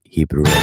Hebrew Radio.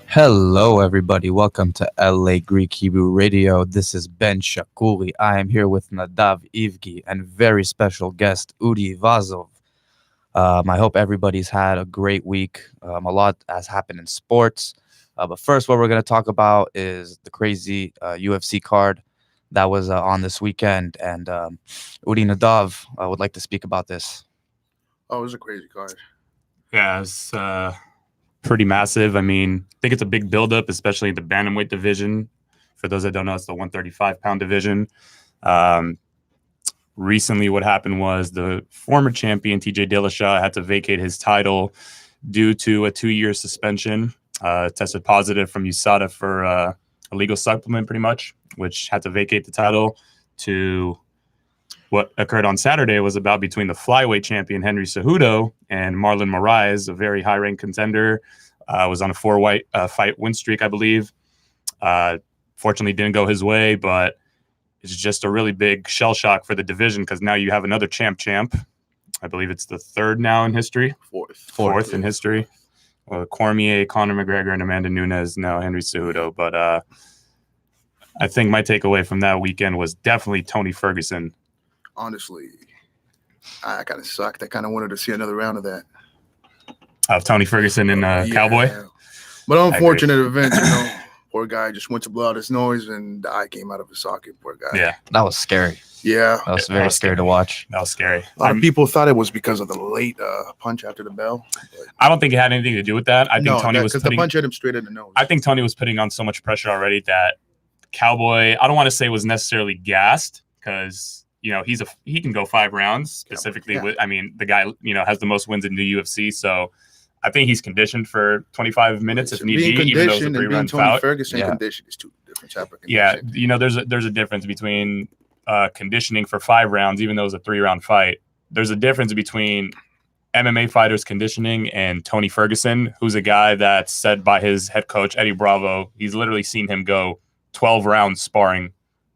Hello, everybody. Welcome to LA Greek Hebrew Radio. This is Ben Shakuri. I am here with Nadav Ivgi and very special guest, Udy Ivazov. I hope everybody's had a great week. A lot has happened in sports. But first, what we're going to talk about is the crazy UFC card that was on this weekend. And Udy Nadav would like to speak about this. Oh, it was a crazy card. Yeah, it's pretty massive. I mean, I think it's a big buildup, especially in the bantamweight division. For those that don't know, it's the 135-pound division. Recently, what happened was the former champion, TJ Dillashaw, had to vacate his title due to a 2-year suspension. Tested positive from USADA for a legal supplement, pretty much, which had to vacate the title. To what occurred on Saturday was about between the flyweight champion, Henry Cejudo, and Marlon Moraes, a very high-ranked contender. Was on a 4-fight win streak, I believe. Fortunately, didn't go his way, but it's just a really big shell shock for the division because now you have another champ. I believe it's the third now in history. Fourth in history. Well, Cormier, Conor McGregor, and Amanda Nunes, now Henry Cejudo. But I think my takeaway from that weekend was definitely Tony Ferguson. Honestly, I kind of sucked. I kind of wanted to see another round of that. Of Tony Ferguson and Cowboy. But unfortunate event, poor guy just went to blow out his nose and the eye came out of his socket. Poor guy. Yeah. That was scary. Yeah. That was very scary to watch. That was scary. A lot of people thought it was because of the late punch after the bell. I don't think it had anything to do with that. I think Tony was because the punch hit him straight in the nose. I think Tony was putting on so much pressure already that Cowboy, I don't want to say was necessarily gassed because he can go 5 rounds specifically. Yeah. The guy, has the most wins in the UFC. So I think he's conditioned for 25 minutes if need be, even though it's a 3-round Tony Ferguson condition is 2 different type of condition. Yeah. There's a difference between conditioning for 5 rounds, even though it's a 3-round fight. There's a difference between MMA fighters conditioning and Tony Ferguson, who's a guy that's said by his head coach, Eddie Bravo, he's literally seen him go 12 rounds sparring,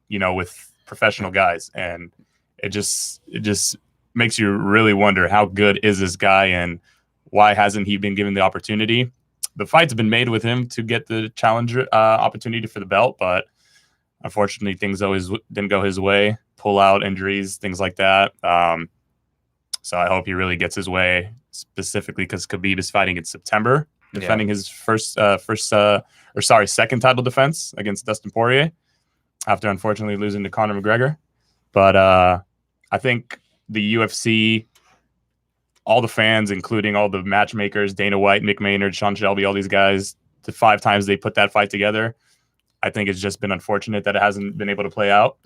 with professional guys. And it just makes you really wonder how good is this guy and why hasn't he been given the opportunity? The fight's been made with him to get the challenger opportunity for the belt, but unfortunately things always didn't go his way. Pull out, injuries, things like that. So I hope he really gets his way, specifically because Khabib is fighting in September, defending his second title defense against Dustin Poirier after unfortunately losing to Conor McGregor. But I think the UFC, all the fans, including all the matchmakers, Dana White, Mick Maynard, Sean Shelby, all these guys, the 5 times they put that fight together, I think it's just been unfortunate that it hasn't been able to play out.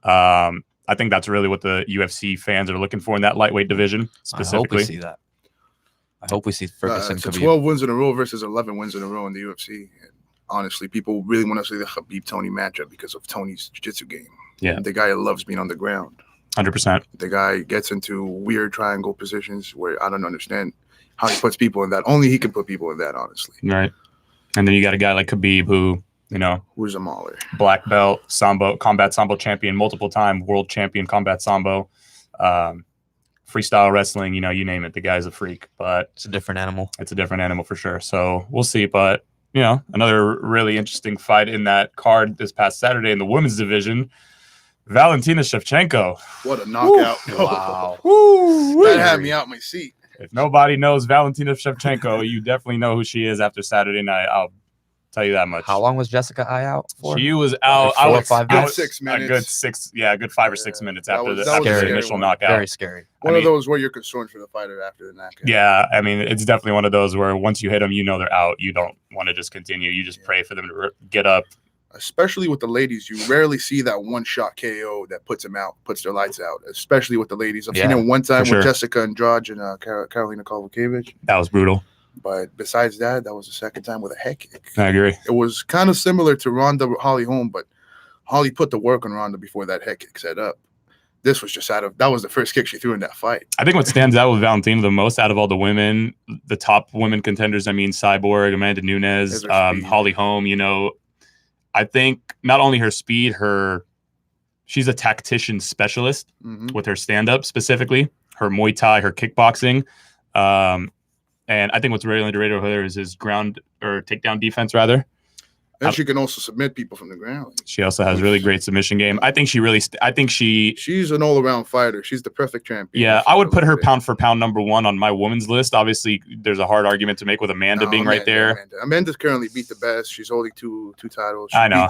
Yeah. I think that's really what the UFC fans are looking for in that lightweight division, specifically. I hope we see that. I hope we see Ferguson. It's 12 wins in a row versus 11 wins in a row in the UFC. And honestly, people really want to see the Khabib-Tony matchup because of Tony's jiu-jitsu game. Yeah. The guy loves being on the ground. 100%. The guy gets into weird triangle positions where I don't understand how he puts people in that. Only he can put people in that, honestly. Right. And then you got a guy like Khabib who Who's a mauler? Black belt, combat sambo champion, multiple time world champion combat sambo, freestyle wrestling, you name it. The guy's a freak, but It's a different animal. it's a different animal for sure. So we'll see. But, another really interesting fight in that card this past Saturday in the women's division. Valentina Shevchenko. What a knockout. Wow. That had me out my seat. If nobody knows Valentina Shevchenko, you definitely know who she is after Saturday night. I'll tell you that much. How long was Jessica Eye out for? She was out. Like 4 or 5 minutes? 6 minutes. A good 5 or 6 minutes that after was the scary initial one. knockout. Very scary. One of those where you're concerned for the fighter after the knockout. Yeah, I mean, it's definitely one of those where once you hit them, they're out. You don't want to just continue. You just pray for them to get up. Especially with the ladies, you rarely see that one-shot KO that puts them out, puts their lights out. Especially with the ladies. I've seen it one time with Jessica Andrade and Karolina Kowalkiewicz. That was brutal. But besides that was the second time with a head kick. I agree. It was kind of similar to Ronda Holly Holm, but Holly put the work on Ronda before that head kick set up. This was just that was the first kick she threw in that fight. I think what stands out with Valentina the most out of all the women, the top women contenders, Cyborg, Amanda Nunes, Holly Holm, I think not only her speed, she's a tactician specialist with her stand-up specifically, her Muay Thai, her kickboxing. And I think what's really underrated with her is his ground or takedown defense, rather. And she can also submit people from the ground. She also has really great submission game. I think she's an all-around fighter. She's the perfect champion. Yeah, I would put her pound for pound number 1 on my women's list. Obviously, there's a hard argument to make with Amanda being right there. Amanda's currently beat the best. She's holding two titles. I know.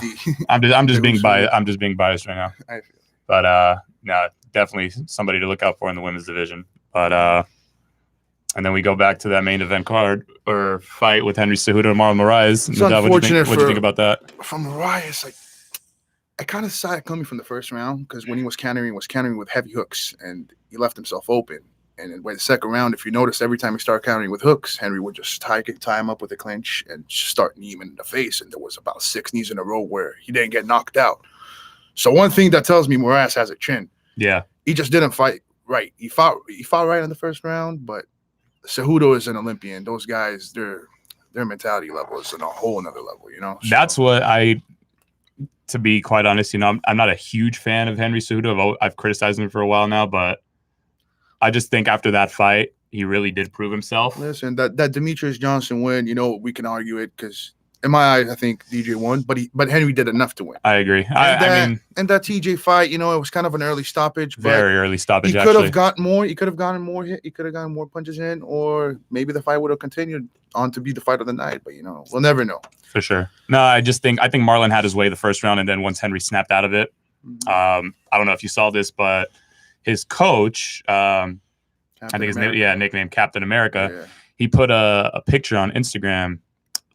I'm just being biased. I'm just being biased right now. I feel But definitely somebody to look out for in the women's division. But and then we go back to that main event card or fight with Henry Cejudo and Marlon Moraes. It's unfortunate. What do you think about that? From Moraes, I kind of saw it coming from the first round because when he was countering with heavy hooks and he left himself open. And in the second round, if you notice, every time he started countering with hooks, Henry would just tie him up with a clinch and start kneeing him in the face. And there was about 6 knees in a row where he didn't get knocked out. So one thing that tells me Moraes has a chin. Yeah, he just didn't fight right. He fought right in the first round, but Cejudo is an Olympian. Those guys, their mentality level is on a whole another level, So, that's what to be quite honest, I'm not a huge fan of Henry Cejudo. I've criticized him for a while now, but I just think after that fight, he really did prove himself. Listen, that Demetrius Johnson win, we can argue it because in my eyes, I think DJ won, but Henry did enough to win. I agree. And that TJ fight, it was kind of an early stoppage. Very early stoppage. He could have gotten more. He could have gotten more hit. He could have gotten more punches in, or maybe the fight would have continued on to be the fight of the night. But we'll never know. For sure. No, I think Marlon had his way the first round, and then once Henry snapped out of it, I don't know if you saw this, but his coach, I think his name, nicknamed Captain America. Yeah. He put a picture on Instagram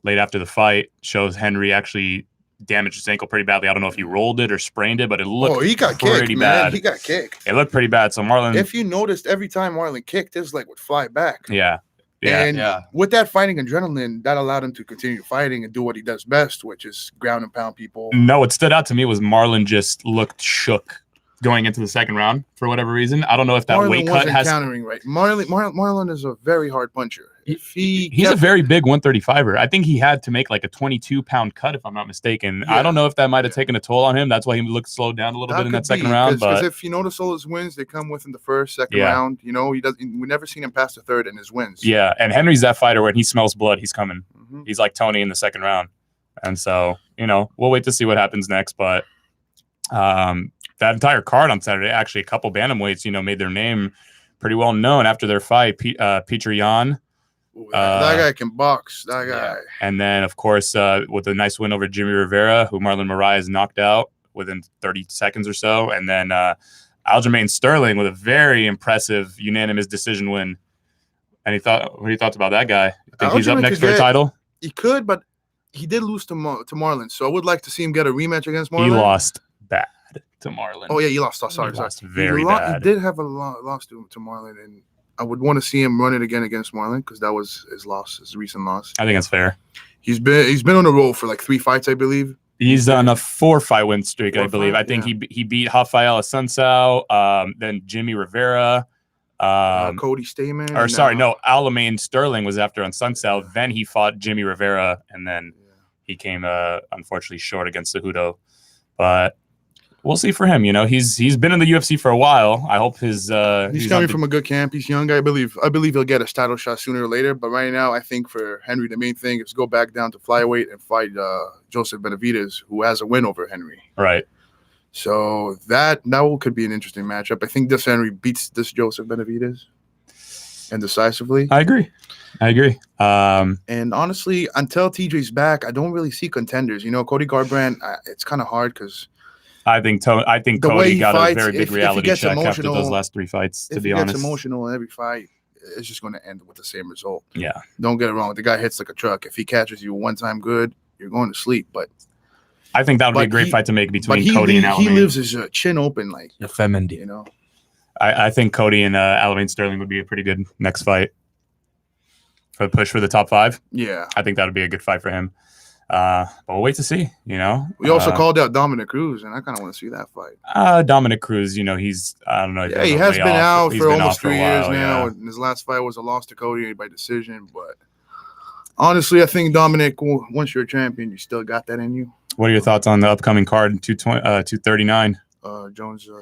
late after the fight, shows Henry actually damaged his ankle pretty badly. I don't know if he rolled it or sprained it, but it looked he got pretty kicked, bad. Man. He got kicked. It looked pretty bad. So Marlon, if you noticed, every time Marlon kicked, his leg would fly back. Yeah. And with that fighting adrenaline, that allowed him to continue fighting and do what he does best, which is ground and pound people. No, what stood out to me was Marlon just looked shook going into the second round for whatever reason. I don't know if that weight cut has countering right. Marlon is a very hard puncher. He's a very big 135er. I think he had to make like a 22-pound cut, if I'm not mistaken. Yeah. I don't know if that might have taken a toll on him. That's why he looked slowed down a little bit in that second round. Because if you notice all his wins, they come within the first, second round. He doesn't. We never seen him pass the third in his wins. Yeah, and Henry's that fighter when he smells blood, he's coming. Mm-hmm. He's like Tony in the second round, and so we'll wait to see what happens next. But that entire card on Saturday, actually, a couple bantamweights, made their name pretty well known after their fight. Peter Yan. That guy can box. That guy. Yeah. And then, of course, with a nice win over Jimmy Rivera, who Marlon Moraes knocked out within 30 seconds or so. And then Aljamain Sterling with a very impressive unanimous decision win. And what are your thoughts about that guy? You think he's up next for a title? He could, but he did lose to Marlon. So I would like to see him get a rematch against Marlon. He lost bad to Marlon. Oh, yeah, he lost. Sorry. Very bad. He did have a loss to Marlon, and I would want to see him run it again against Marlon because that was his recent loss. I think that's fair. He's been on the roll for like 3 fights, I believe. He's on a 4-fight win streak, I believe. I think he beat Rafael Assunção, then Jimmy Rivera, Cody Stamen. Aljamain Sterling was after Assunção. Then he fought Jimmy Rivera, and then he came unfortunately short against Cejudo. But we'll see for him. He's been in the UFC for a while. I hope he's coming from a good camp. He's young. I believe he'll get a title shot sooner or later. But right now, I think for Henry, the main thing is go back down to flyweight and fight Joseph Benavidez, who has a win over Henry. Right. So that could be an interesting matchup. I think this Henry beats this Joseph Benavidez, and decisively. I agree. And honestly, until TJ's back, I don't really see contenders. Cody Garbrandt, it's kind of hard because I think Cody got a very big reality check after those last 3 fights, to be honest. If he gets emotional in every fight, it's just going to end with the same result. Yeah. Don't get it wrong. The guy hits like a truck. If he catches you one time good, you're going to sleep. But I think that would be a great fight to make between Cody and Aljamain. He lives his chin open, like Feminine. I think Cody and Aljamain Sterling would be a pretty good next fight for the push for the top 5. Yeah, I think that would be a good fight for him. But we'll wait to see. We also called out Dominic Cruz, and I kind of want to see that fight. Dominic Cruz, he's I don't know. Yeah, he has been out for almost 3 years now. And his last fight was a loss to Cody by decision. But honestly, I think Dominic, once you're a champion, you still got that in you. What are your thoughts on the upcoming card in 239?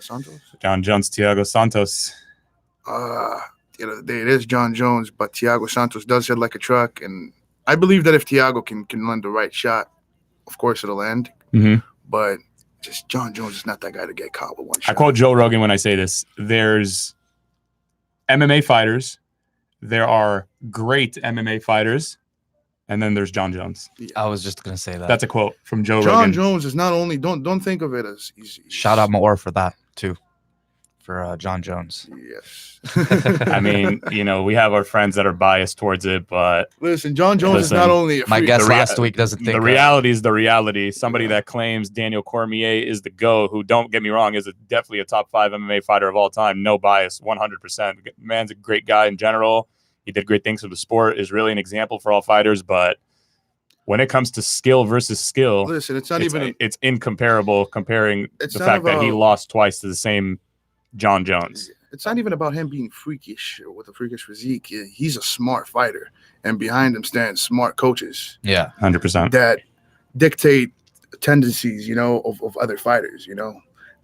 Santos. John Jones, Thiago Santos. It is John Jones, but Thiago Santos does hit like a truck, and I believe that if Thiago can land the right shot, of course it'll end. Mm-hmm. But just John Jones is not that guy to get caught with one shot. I quote Joe Rogan when I say this. There's MMA fighters. There are great MMA fighters. And then there's John Jones. I was just going to say that. That's a quote from Joe Rogan. John Jones is not only, don't think of it as easy. Shout out Maor for that, too. For John Jones. Yes. I mean, we have our friends that are biased towards it, but listen, John Jones is not only my guest last week doesn't think the reality is the reality. Somebody that claims Daniel Cormier is the GOAT, who, don't get me wrong, is definitely a top 5 MMA fighter of all time. No bias, 100%. Man's a great guy in general. He did great things for the sport, is really an example for all fighters, but when it comes to skill versus skill, listen, it's incomparable comparing the fact that he lost twice to the same John Jones. It's not even about him being freakish or with a freakish physique. He's a smart fighter, and behind him stand smart coaches. Yeah, 100%. That dictate tendencies, of other fighters.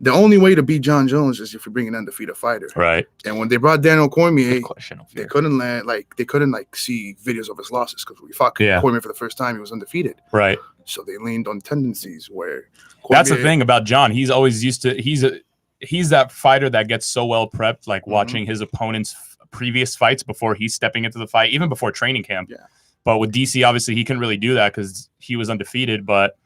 The only way to beat John Jones is if you bring an undefeated fighter. Right. And when they brought Daniel Cormier, they couldn't see videos of his losses because we fought Cormier for the first time. He was undefeated. Right. So they leaned on tendencies where Cormier, that's the thing about John. He's always used to he's that fighter that gets so well prepped, like watching his opponent's previous fights before he's stepping into the fight, even before training camp. Yeah. But with DC, obviously he couldn't really do that because he was undefeated, but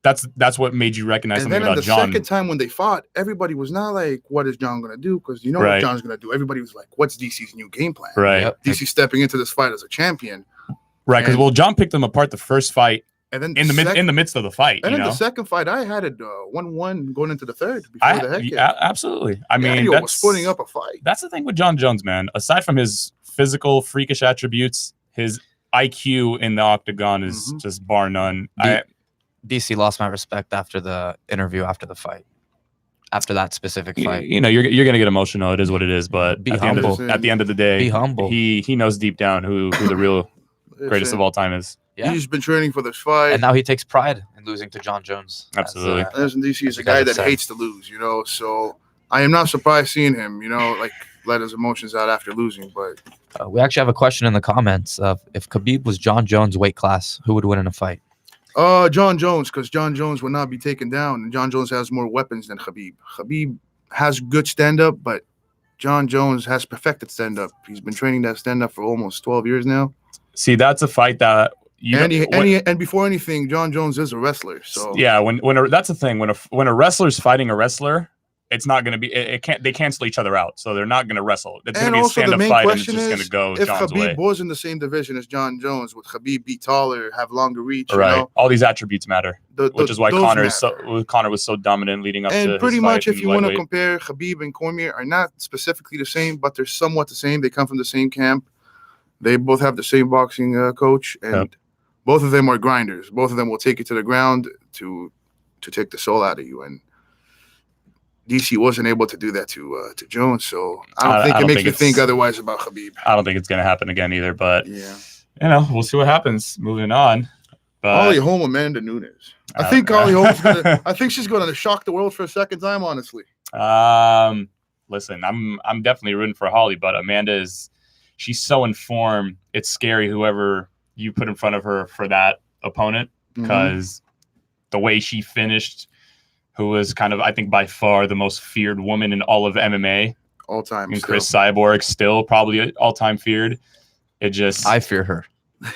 that's what made you recognize something about John. And then the second time when they fought, everybody was not like, what is John going to do? Because what John's going to do. Everybody was like, what's DC's new game plan? Right. Yep. DC stepping into this fight as a champion. Right, because John picked them apart the first fight, and then in the midst of the fight. And then the second fight, I had it 1-1 going into the third before the head kick. Absolutely. I mean, that's was splitting up a fight. That's the thing with John Jones, man. Aside from his physical, freakish attributes, his IQ in the octagon is just bar none. DC lost my respect after the interview after the fight. After that specific fight, you're gonna get emotional. It is what it is. But be humble. At the end of the day, be humble. He knows deep down who the real greatest of all time is. Yeah. He's been training for this fight, and now he takes pride in losing to John Jones. Absolutely. DC is a guy that hates to lose, So I am not surprised seeing him, let his emotions out after losing. But we actually have a question in the comments of if Khabib was John Jones' weight class, who would win in a fight? John Jones, because John Jones would not be taken down, and John Jones has more weapons than Khabib. Khabib has good stand-up, but John Jones has perfected stand-up. He's been training that stand-up for almost 12 years now. See, that's a fight that and before anything, John Jones is a wrestler. So yeah, that's the thing. When a wrestler's fighting a wrestler, it's not going to be. They cancel each other out, so they're not going to wrestle. It's going to be a stand-up fight, and it's just going to go if John's Khabib way. was in the same division as John Jones, would Khabib be taller, have longer reach? Right. All these attributes matter, which is why Conor was so dominant leading up to. And pretty much, if you want to compare Khabib and Cormier, are not specifically the same, but they're somewhat the same. They come from the same camp. They both have the same boxing coach, and both of them are grinders. Both of them will take you to the ground to take the soul out of you. And DC wasn't able to do that to Jones, so I don't think it makes me think otherwise about Khabib. I don't think it's going to happen again either, but we'll see what happens. Moving on, Holly Holm, Amanda Nunes. I think Holly Holm's gonna. I think she's going to shock the world for a second time. Honestly. Listen, I'm definitely rooting for Holly, but Amanda she's so in form. It's scary whoever you put in front of her for that opponent, because the way she finished, who was kind of, I think, by far the most feared woman in all of MMA. All time. And Chris Cyborg still probably all time feared. It just, I fear her.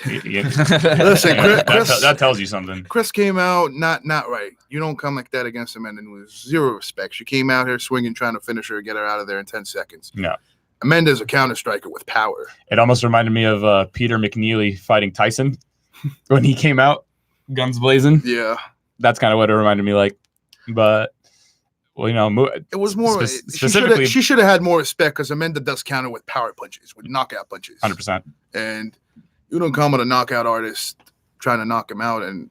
Listen, Chris, that tells you something. Chris came out not right. You don't come like that against Amanda Nunes. Zero respect. She came out here swinging, trying to finish her, get her out of there in 10 seconds. No. Amanda's a counter striker with power. It almost reminded me of Peter McNeely fighting Tyson when he came out, guns blazing. Yeah. That's kind of what it reminded me like. But, well, it was more specifically. She should have had more respect, because Amanda does counter with power punches, with knockout punches. 100%. And you don't come with a knockout artist trying to knock him out and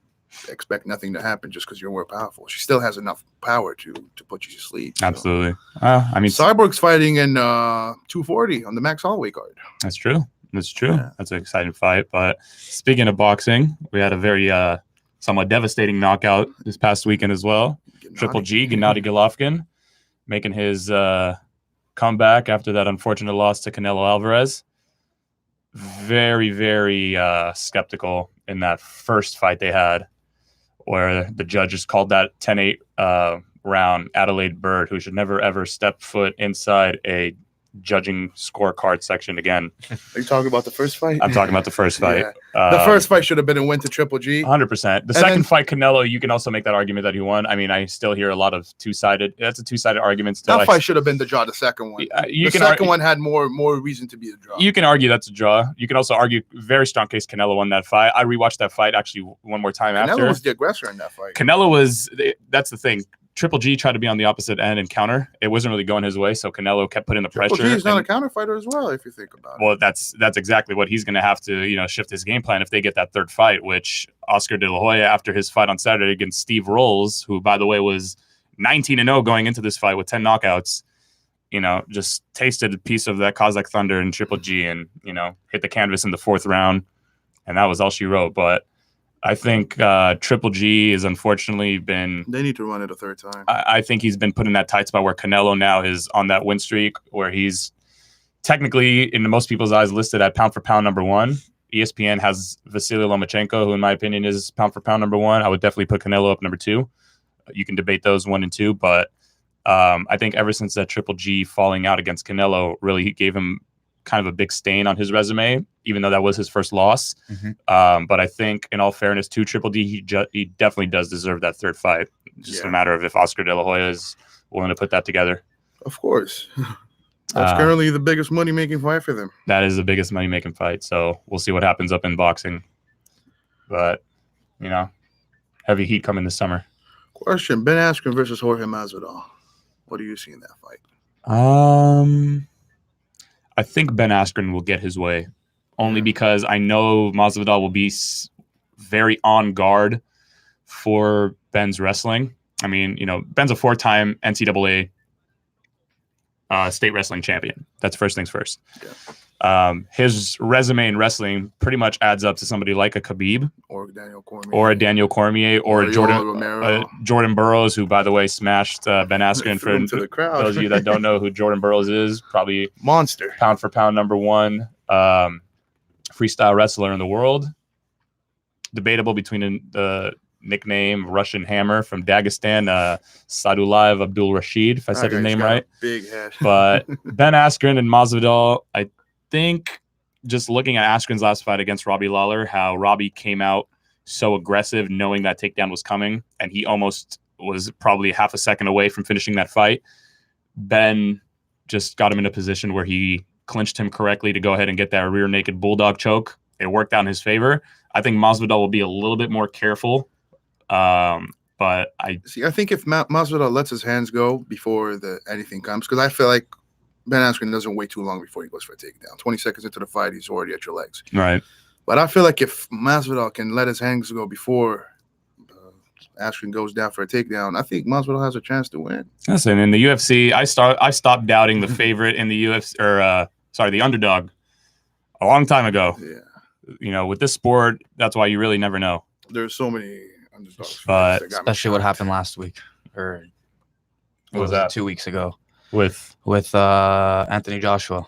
expect nothing to happen just because you're more powerful. She still has enough power to put you to sleep. So. Absolutely. Cyborg's fighting in 240 on the Max Holloway card. That's true. Yeah. That's an exciting fight. But speaking of boxing, we had a very somewhat devastating knockout this past weekend as well. Triple G, Gennady Golovkin, making his comeback after that unfortunate loss to Canelo Alvarez. Very, very skeptical in that first fight they had, where the judges called that 10-8 round Adelaide Bird, who should never, ever step foot inside a judging scorecard section again. Are you talking about the first fight? I'm talking about the first fight. Yeah. The first fight should have been a win to Triple G. 100%. The second fight, Canelo, you can also make that argument that he won. I mean, I still hear a lot of two-sided. That's a two-sided argument still. That fight should have been the draw, the second one. The second one had more reason to be a draw. You can argue that's a draw. You can also argue very strong case Canelo won that fight. I rewatched that fight actually one more time after. Canelo was the aggressor in that fight. Canelo was, that's the thing. Triple G tried to be on the opposite end and counter. It wasn't really going his way, so Canelo kept putting the pressure. Triple G is not a counter fighter as well, if you think about it. Well, that's exactly what he's going to have to, shift his game plan if they get that third fight, which Oscar De La Hoya, after his fight on Saturday against Steve Rolls, who, by the way, was 19-0 going into this fight with 10 knockouts, just tasted a piece of that Kazakh Thunder and Triple G and, hit the canvas in the fourth round, and that was all she wrote. But I think Triple G is unfortunately been... They need to run it a third time. I think he's been put in that tight spot where Canelo now is on that win streak, where he's technically, in most people's eyes, listed at pound for pound number one. ESPN has Vasily Lomachenko, who in my opinion is pound for pound number one. I would definitely put Canelo up number two. You can debate those 1 and 2, but I think ever since that Triple G falling out against Canelo really gave him kind of a big stain on his resume, even though that was his first loss. But I think, in all fairness to Triple D, he definitely does deserve that third fight. Just a matter of if Oscar De La Hoya is willing to put that together. Of course. That's currently the biggest money-making fight for them. That is the biggest money-making fight. So we'll see what happens up in boxing. But, heavy heat coming this summer. Question, Ben Askren versus Jorge Masvidal. What do you see in that fight? I think Ben Askren will get his way, only because I know Masvidal will be very on guard for Ben's wrestling. I mean, Ben's a 4-time NCAA state wrestling champion. That's first things first. Yeah. His resume in wrestling pretty much adds up to somebody like a Khabib or a Daniel Cormier or a Jordan Burroughs, who, by the way, smashed Ben Askren. For those of you that don't know who Jordan Burroughs is, probably monster, pound for pound number one freestyle wrestler in the world. Debatable between the nickname Russian Hammer from Dagestan, Sadullayev Abdul Rashid, if I said his name right. Big head. But Ben Askren and Masvidal, I think, just looking at Askren's last fight against Robbie Lawler, how Robbie came out so aggressive knowing that takedown was coming, and he almost was probably half a second away from finishing that fight. Ben just got him in a position where he clinched him correctly to go ahead and get that rear naked bulldog choke. It worked out in his favor. I think Masvidal will be a little bit more careful. But I think if Masvidal lets his hands go before anything comes, because I feel like Ben Askren doesn't wait too long before he goes for a takedown. 20 seconds into the fight, he's already at your legs. Right. But I feel like if Masvidal can let his hands go before Askren goes down for a takedown, I think Masvidal has a chance to win. Listen, in the UFC, I stopped doubting the favorite in the UFC, the underdog, a long time ago. Yeah. With this sport, that's why you really never know. There's so many underdogs. But that got me Especially what shocked. happened last week, or What was it, that? 2 weeks ago with with Anthony Joshua.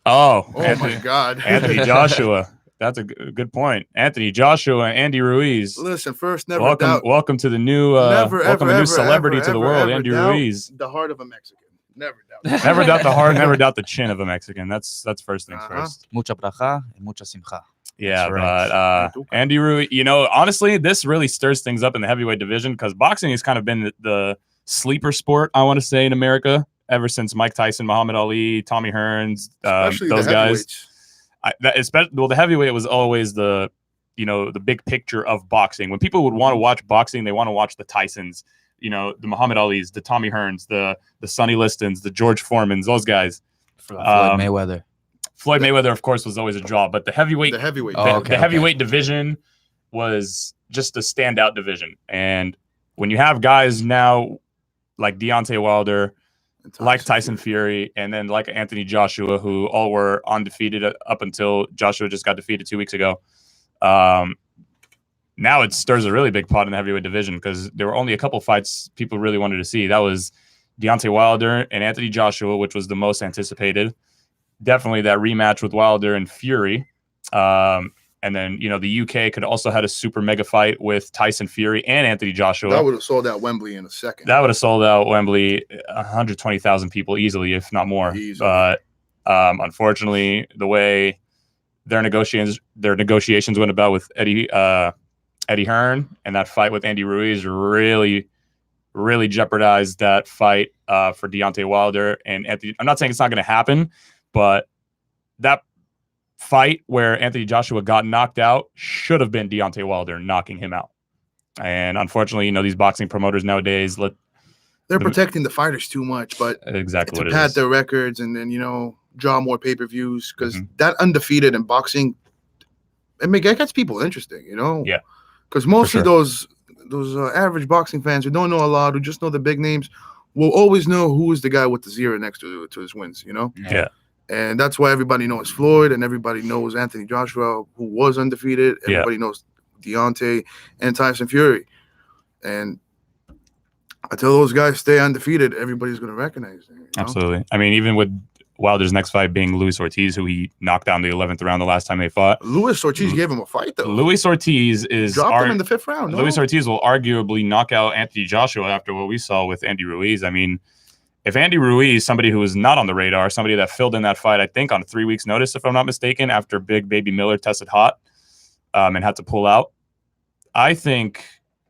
Oh Anthony, my God. Anthony Joshua. That's a good point. Anthony Joshua and Andy Ruiz. Listen, first, never doubt. Welcome to the new Never, welcome ever, a new ever, celebrity ever, to the ever, world, ever Andy doubt Ruiz. the heart of a Mexican. Never doubt. Never doubt the heart, never doubt the chin of a Mexican. That's first things first. Mucha bracha and mucha simcha. Yeah, That's right. but Andy Ruiz, honestly, this really stirs things up in the heavyweight division because boxing has kind of been the sleeper sport, I want to say, in America ever since Mike Tyson, Muhammad Ali, Tommy Hearns, Especially those the guys. heavyweights. The heavyweight was always the big picture of boxing. When people would want to watch boxing, they want to watch the Tysons, the Muhammad Alis, the Tommy Hearns, the Sonny Listons, the George Foremans, those guys. Floyd Mayweather. Floyd Mayweather, of course, was always a draw, but the heavyweight heavyweight division was just a standout division. And when you have guys now like Deontay Wilder, like Tyson Fury, and then like Anthony Joshua, who all were undefeated up until Joshua just got defeated 2 weeks ago. Now it stirs a really big pot in the heavyweight division because there were only a couple fights people really wanted to see. That was Deontay Wilder and Anthony Joshua, which was the most anticipated. Definitely that rematch with Wilder and Fury. And then, the UK could also had a super mega fight with Tyson Fury and Anthony Joshua. That would have sold out Wembley in a second. That would have sold out Wembley, 120,000 people easily, if not more. Easily. But unfortunately, the way their negotiations went about with Eddie Hearn and that fight with Andy Ruiz really, really jeopardized that fight for Deontay Wilder and Anthony. I'm not saying it's not going to happen, but that fight where Anthony Joshua got knocked out should have been Deontay Wilder knocking him out. And unfortunately, these boxing promoters nowadays they're protecting the fighters too much, but exactly to what it pad is. their records and then draw more pay-per-views because that undefeated in boxing, it gets people interesting, Yeah, because mostly sure. those average boxing fans who don't know a lot, who just know the big names, will always know who is the guy with the zero next to his wins, Yeah. And that's why everybody knows Floyd and everybody knows Anthony Joshua, who was undefeated. Everybody knows Deontay and Tyson Fury. And until those guys stay undefeated, everybody's going to recognize them. Absolutely. I mean, even with Wilder's next fight being Luis Ortiz, who he knocked down the 11th round the last time they fought. Luis Ortiz gave him a fight, though. Luis Ortiz dropped him in the 5th round. Luis Ortiz will arguably knock out Anthony Joshua after what we saw with Andy Ruiz. I mean, if Andy Ruiz, somebody who was not on the radar, somebody that filled in that fight, I think on 3 weeks' notice, if I'm not mistaken, after Big Baby Miller tested hot and had to pull out, I think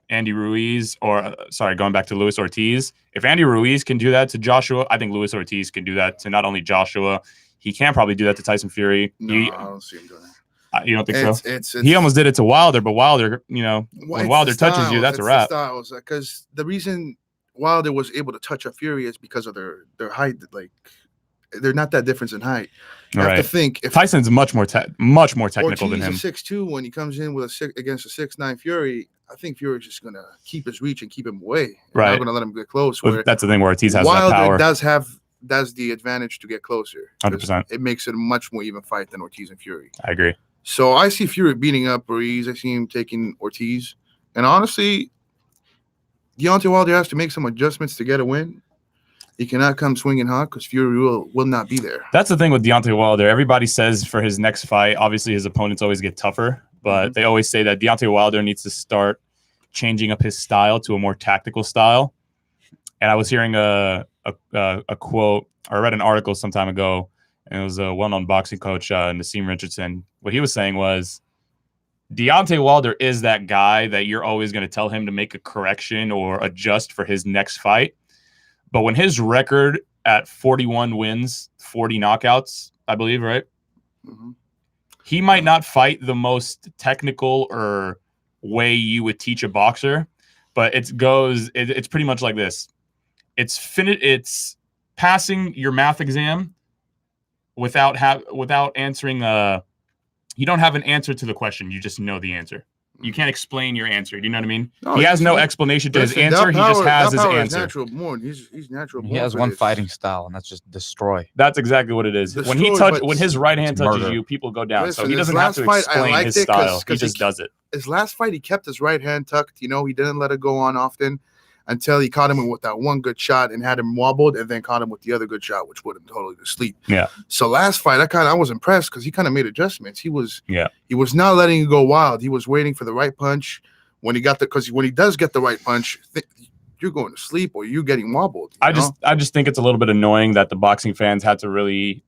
Andy Ruiz, going back to Luis Ortiz, if Andy Ruiz can do that to Joshua, I think Luis Ortiz can do that to not only Joshua, he can probably do that to Tyson Fury. No, I don't see him doing that. You don't think so? It's he almost did it to Wilder, but Wilder, when Wilder touches you, that's a wrap. Because the reason Wilder was able to touch a Fury is because of their height. Like, they're not that difference in height. You have to think if Tyson's much more technical than him. Ortiz is 6'2", when he comes in with against a 6'9" Fury, I think Fury's just gonna keep his reach and keep him away. Right. Not gonna let him get close. That's the thing where Ortiz has Wilder that power. does the advantage to get closer. 100%. It makes it a much more even fight than Ortiz and Fury. I agree. So I see Fury beating up Ruiz. I see him taking Ortiz. And honestly, Deontay Wilder has to make some adjustments to get a win. He cannot come swinging hot because Fury will not be there. That's the thing with Deontay Wilder. Everybody says for his next fight, obviously his opponents always get tougher, but they always say that Deontay Wilder needs to start changing up his style to a more tactical style. And I was hearing a quote, or I read an article some time ago, and it was a well-known boxing coach, Nassim Richardson. What he was saying was, Deontay Wilder is that guy that you're always going to tell him to make a correction or adjust for his next fight. But when his record at 41 wins, 40 knockouts, I believe, right? Mm-hmm. He might not fight the most technical or way you would teach a boxer, but it's pretty much like this. It's passing your math exam without answering you don't have an answer to the question. You just know the answer. You can't explain your answer. Do you know what I mean? No, he has no he- explanation to his listen, answer. He just has his that power is answer. natural born. He's natural born. He has for one this. fighting style, and that's just destroy. That's exactly what it is. When his right hand touches murder. you, people go down. Listen, So he his doesn't have to last fight, I explain liked his it 'cause- style. He 'cause just does it. His last fight, he kept his right hand tucked. He didn't let it go on often until he caught him with that one good shot and had him wobbled, and then caught him with the other good shot, which put him totally to sleep. Yeah. So last fight, I was impressed because he kind of made adjustments. He was not letting it go wild. He was waiting for the right punch. When he does get the right punch, you're going to sleep or you're getting wobbled. I just think it's a little bit annoying that the boxing fans had to really,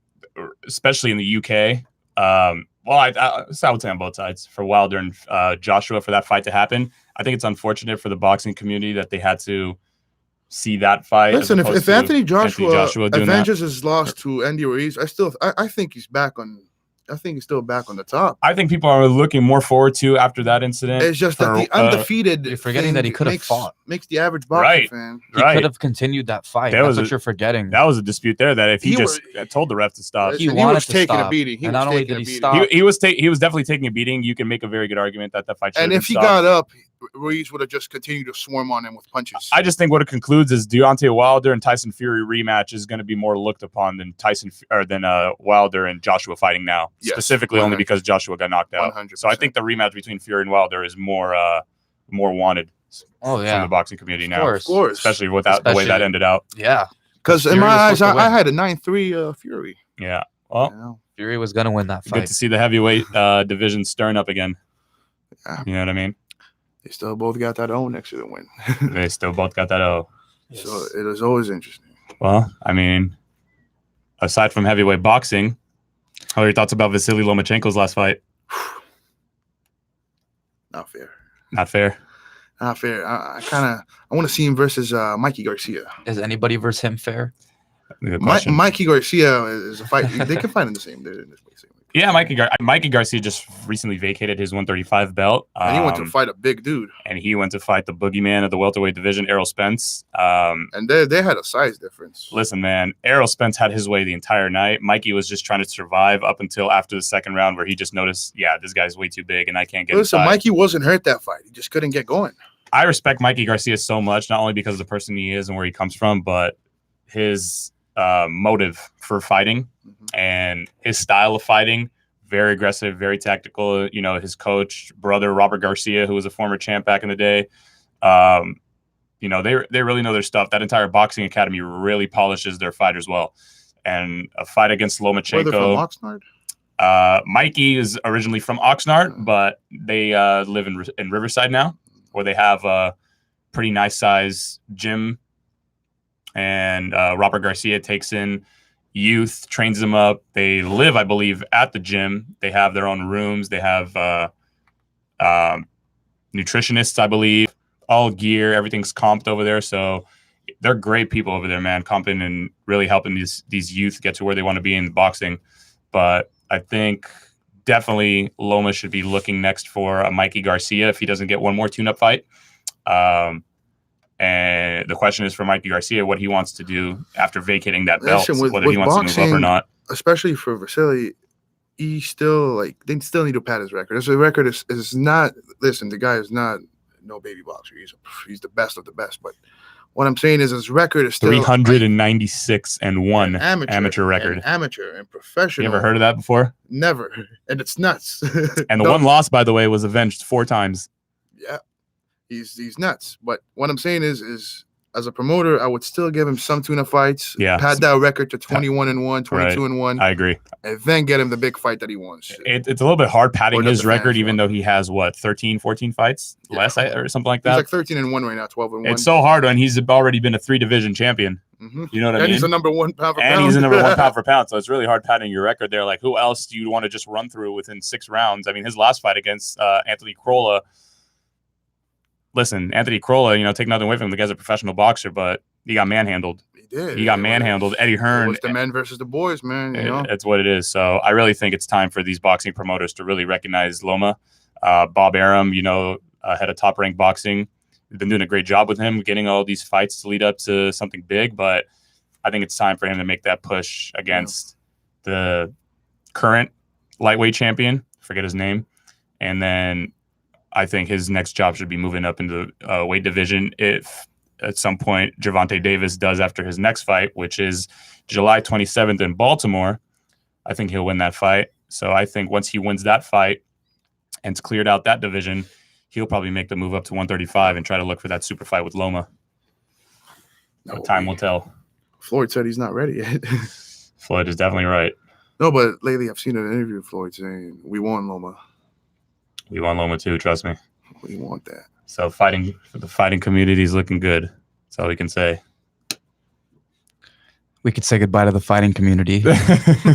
especially in the UK. I would say on both sides for Wilder and Joshua for that fight to happen. I think it's unfortunate for the boxing community that they had to see that fight. Listen, if Anthony Joshua doing avenges his loss to Andy Ruiz, I think he's back on. I think he's still back on the top. I think people are looking more forward to after that incident. It's just that the undefeated. You're forgetting that he could have fought. Makes the average boxing fan. He could have continued that fight. That's what you're forgetting. That was a dispute there. That if he just told the ref to stop, he was taking a beating. And not only did he stop, he was definitely taking a beating. You can make a very good argument that fight. And if he got up, Ruiz would have just continued to swarm on him with punches. I just think what it concludes is Deontay Wilder and Tyson Fury rematch is going to be more looked upon than Wilder and Joshua fighting now, specifically 100. Only because Joshua got knocked out. 100%. So I think the rematch between Fury and Wilder is more wanted. From the boxing community now, of course, especially the way that ended out. Yeah, because in my eyes, I had a 9-3 Fury. Yeah, well, Fury was going to win that fight. Good to see the heavyweight division stirring up again. Yeah. You know what I mean? They still both got that O next to the win. They still both got that O. So it is always interesting. Well, I mean, aside from heavyweight boxing, how are your thoughts about Vasily Lomachenko's last fight? Not fair. Not fair. Not fair. I want to see him versus Mikey Garcia. Is anybody versus him fair? Mikey Garcia is a fight. They can fight in the same. Yeah, Mikey Garcia just recently vacated his 135 belt. And he went to fight a big dude. And he went to fight the boogeyman of the welterweight division, Errol Spence. And they had a size difference. Listen, man, Errol Spence had his way the entire night. Mikey was just trying to survive up until after the second round where he just noticed, this guy's way too big and I can't get inside. Mikey wasn't hurt that fight. He just couldn't get going. I respect Mikey Garcia so much, not only because of the person he is and where he comes from, but his motive for fighting and his style of fighting. Very aggressive, very tactical. You know, his coach, brother, Robert Garcia, who was a former champ back in the day. They really know their stuff. That entire boxing academy really polishes their fighters well. And a fight against Lomachenko. Were they from Oxnard? Mikey is originally from Oxnard, but they live in Riverside now, where they have a pretty nice size gym. And Robert Garcia takes in youth, trains them up. They live, I believe, at the gym. They have their own rooms. They have nutritionists, I believe, all gear. Everything's comped over there. So they're great people over there, man, comping and really helping these youth get to where they want to be in boxing. But I think definitely Loma should be looking next for a Mikey Garcia if he doesn't get one more tune-up fight. And the question is for Mikey Garcia what he wants to do after vacating that belt, whether he wants to move up or not. Especially for Vasily, they still need to pad his record. His record is not. Listen, the guy is not no baby boxer. He's the best of the best. But what I'm saying is his record is still 396-1 amateur record. Amateur and professional. You ever heard of that before? Never, and it's nuts. And the one loss, by the way, was avenged 4 times. Yeah. He's nuts. But what I'm saying is as a promoter, I would still give him some tuna fights. Yeah. Pad that record to 21-1, 22-1. I agree. And then get him the big fight that he wants. It's a little bit hard padding his record, even though he has 13, 14 fights less or something like that. He's like 13-1 right now, 12-1. It's so hard when he's already been a 3-division champion. Mm-hmm. You know what I mean? And he's a number 1 pound for pound. And he's a number 1 pound for pound. So it's really hard padding your record there. Like, who else do you want to just run through within 6 rounds? I mean, his last fight against Anthony Crolla. Listen, Anthony Crolla, take nothing away from him. The guy's a professional boxer, but he got manhandled. He did. He got manhandled. Eddie Hearn. It's the men versus the boys, man. It's what it is. So I really think it's time for these boxing promoters to really recognize Loma. Bob Arum, head of Top Rank Boxing. They've been doing a great job with him, getting all these fights to lead up to something big. But I think it's time for him to make that push against the current lightweight champion. Forget his name. And then I think his next job should be moving up into the weight division if at some point Gervonta Davis does after his next fight, which is July 27th in Baltimore. I think he'll win that fight. So I think once he wins that fight and's cleared out that division, he'll probably make the move up to 135 and try to look for that super fight with Loma. No, Time will tell. Floyd said he's not ready yet. Floyd is definitely right. No, but lately I've seen an interview of Floyd saying, we want Loma. We want Loma too, trust me. We want that. So the fighting community is looking good. That's all we can say. We could say goodbye to the fighting community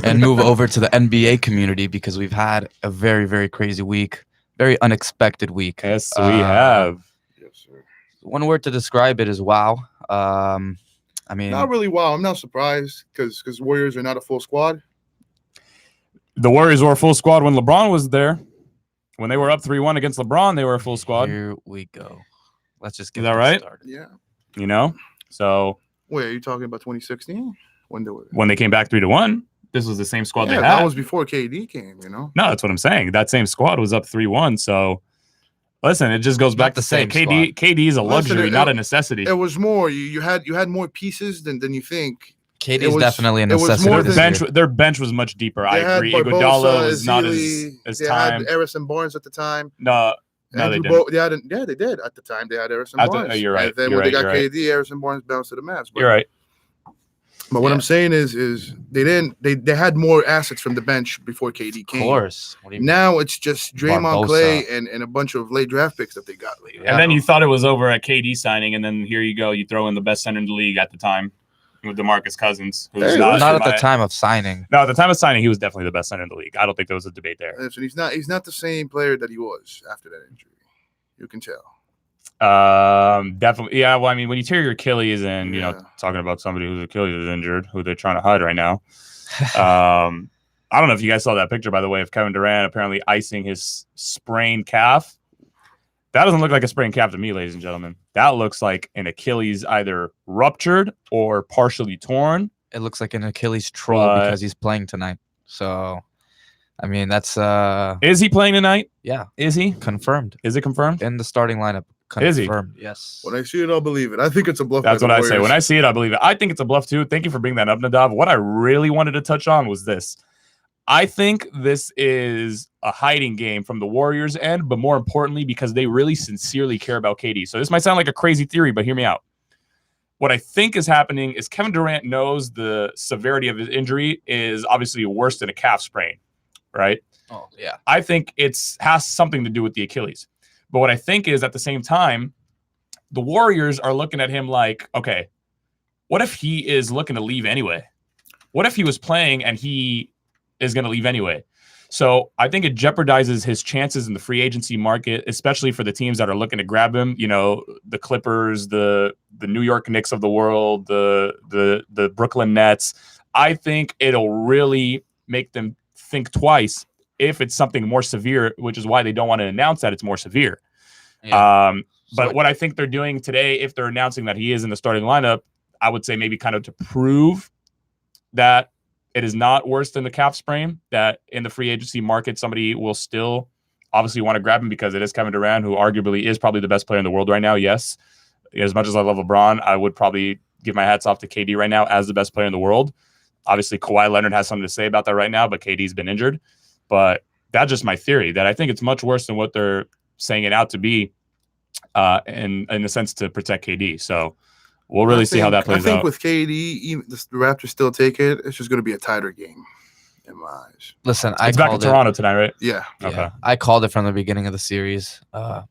and move over to the NBA community because we've had a very, very crazy week, very unexpected week. Yes, we have. Yes, sir. One word to describe it is wow. I mean, Not really wow. I'm not surprised because Warriors are not a full squad. The Warriors were a full squad when LeBron was there. When they were up 3-1 against LeBron, they were a full squad. here we go. Let's just get Is that right? started. Yeah. You know? So Wait, are you talking about 2016? when they came back 3-1, this was the same squad Yeah, they had. that was before KD came, you know? No, that's what I'm saying. That same squad was up 3-1. So listen, it just goes back to the saying same KD is a Listen, luxury, not a necessity. It was more. You had more pieces than you think. KD It is was- definitely a it was necessity. more this than- year. Their bench was much deeper. I They had agree. Barbosa, Iguodala was not Ezeli, as they time. had Harrison Barnes at the time. No, they Andrew didn't. they did at the time. They had Harrison At the- Barnes. you're right, And then you're when they right, got you're KD, Harrison Barnes bounced to the Mavs. But, You're right. But what Yeah. I'm saying is they had more assets from the bench before KD Of came. course. What do you mean? Now it's just Draymond Barbosa. Clay and a bunch of late draft picks that they got later. Yeah. And then you thought it was over at KD signing, and then here you go. You throw in the best center in the league at the time with DeMarcus Cousins. Who's Hey, not Not in at the my- time of signing. No, at the time of signing, he was definitely the best center in the league. I don't think there was a debate there. Listen, he's not the same player that he was after that injury. You can tell. Definitely. Yeah. Well, I mean, when you tear your Achilles and, Yeah. talking about somebody whose Achilles is injured, who they're trying to hide right now. I don't know if you guys saw that picture, by the way, of Kevin Durant apparently icing his sprained calf. That doesn't look like a sprained calf to me, ladies and gentlemen. That looks like an Achilles either ruptured or partially torn. It looks like an Achilles troll But- because he's playing tonight. So, I mean, that's Is he playing tonight? yeah, Is he? confirmed Is it confirmed? in the starting lineup. Is he? Confirmed. Yes. When I see it, I'll believe it. I think it's a bluff. That's by what the I say. When Warriors. I see it, I believe it. I think it's a bluff too. Thank you for bringing that up, Nadav. What I really wanted to touch on was this. I think this is a hiding game from the Warriors' end, but more importantly, because they really sincerely care about KD. So this might sound like a crazy theory, but hear me out. What I think is happening is Kevin Durant knows the severity of his injury is obviously worse than a calf sprain, right? Oh yeah. I think has something to do with the Achilles. But what I think is at the same time, the Warriors are looking at him like, okay, what if he is looking to leave anyway? What if he was playing and he is going to leave anyway? So I think it jeopardizes his chances in the free agency market, especially for the teams that are looking to grab him. You know, the Clippers, the New York Knicks of the world, the Brooklyn Nets. I think it'll really make them think twice if it's something more severe, which is why they don't want to announce that it's more severe. Yeah. But what I think they're doing today, if they're announcing that he is in the starting lineup, I would say maybe kind of to prove that it is not worse than the calf sprain, that in the free agency market, somebody will still obviously want to grab him because it is Kevin Durant, who arguably is probably the best player in the world right now. Yes. As much as I love LeBron, I would probably give my hats off to KD right now as the best player in the world. Obviously, Kawhi Leonard has something to say about that right now, but KD's been injured. But that's just my theory, that I think it's much worse than what they're saying it out to be, in a sense to protect KD. So we'll really see how that plays I think out. with KD, even the Raptors still take it. It's just going to be a tighter game in my eyes. Listen, It's back in called it. Toronto tonight, right? Yeah. Okay. Yeah, I called it from the beginning of the series. A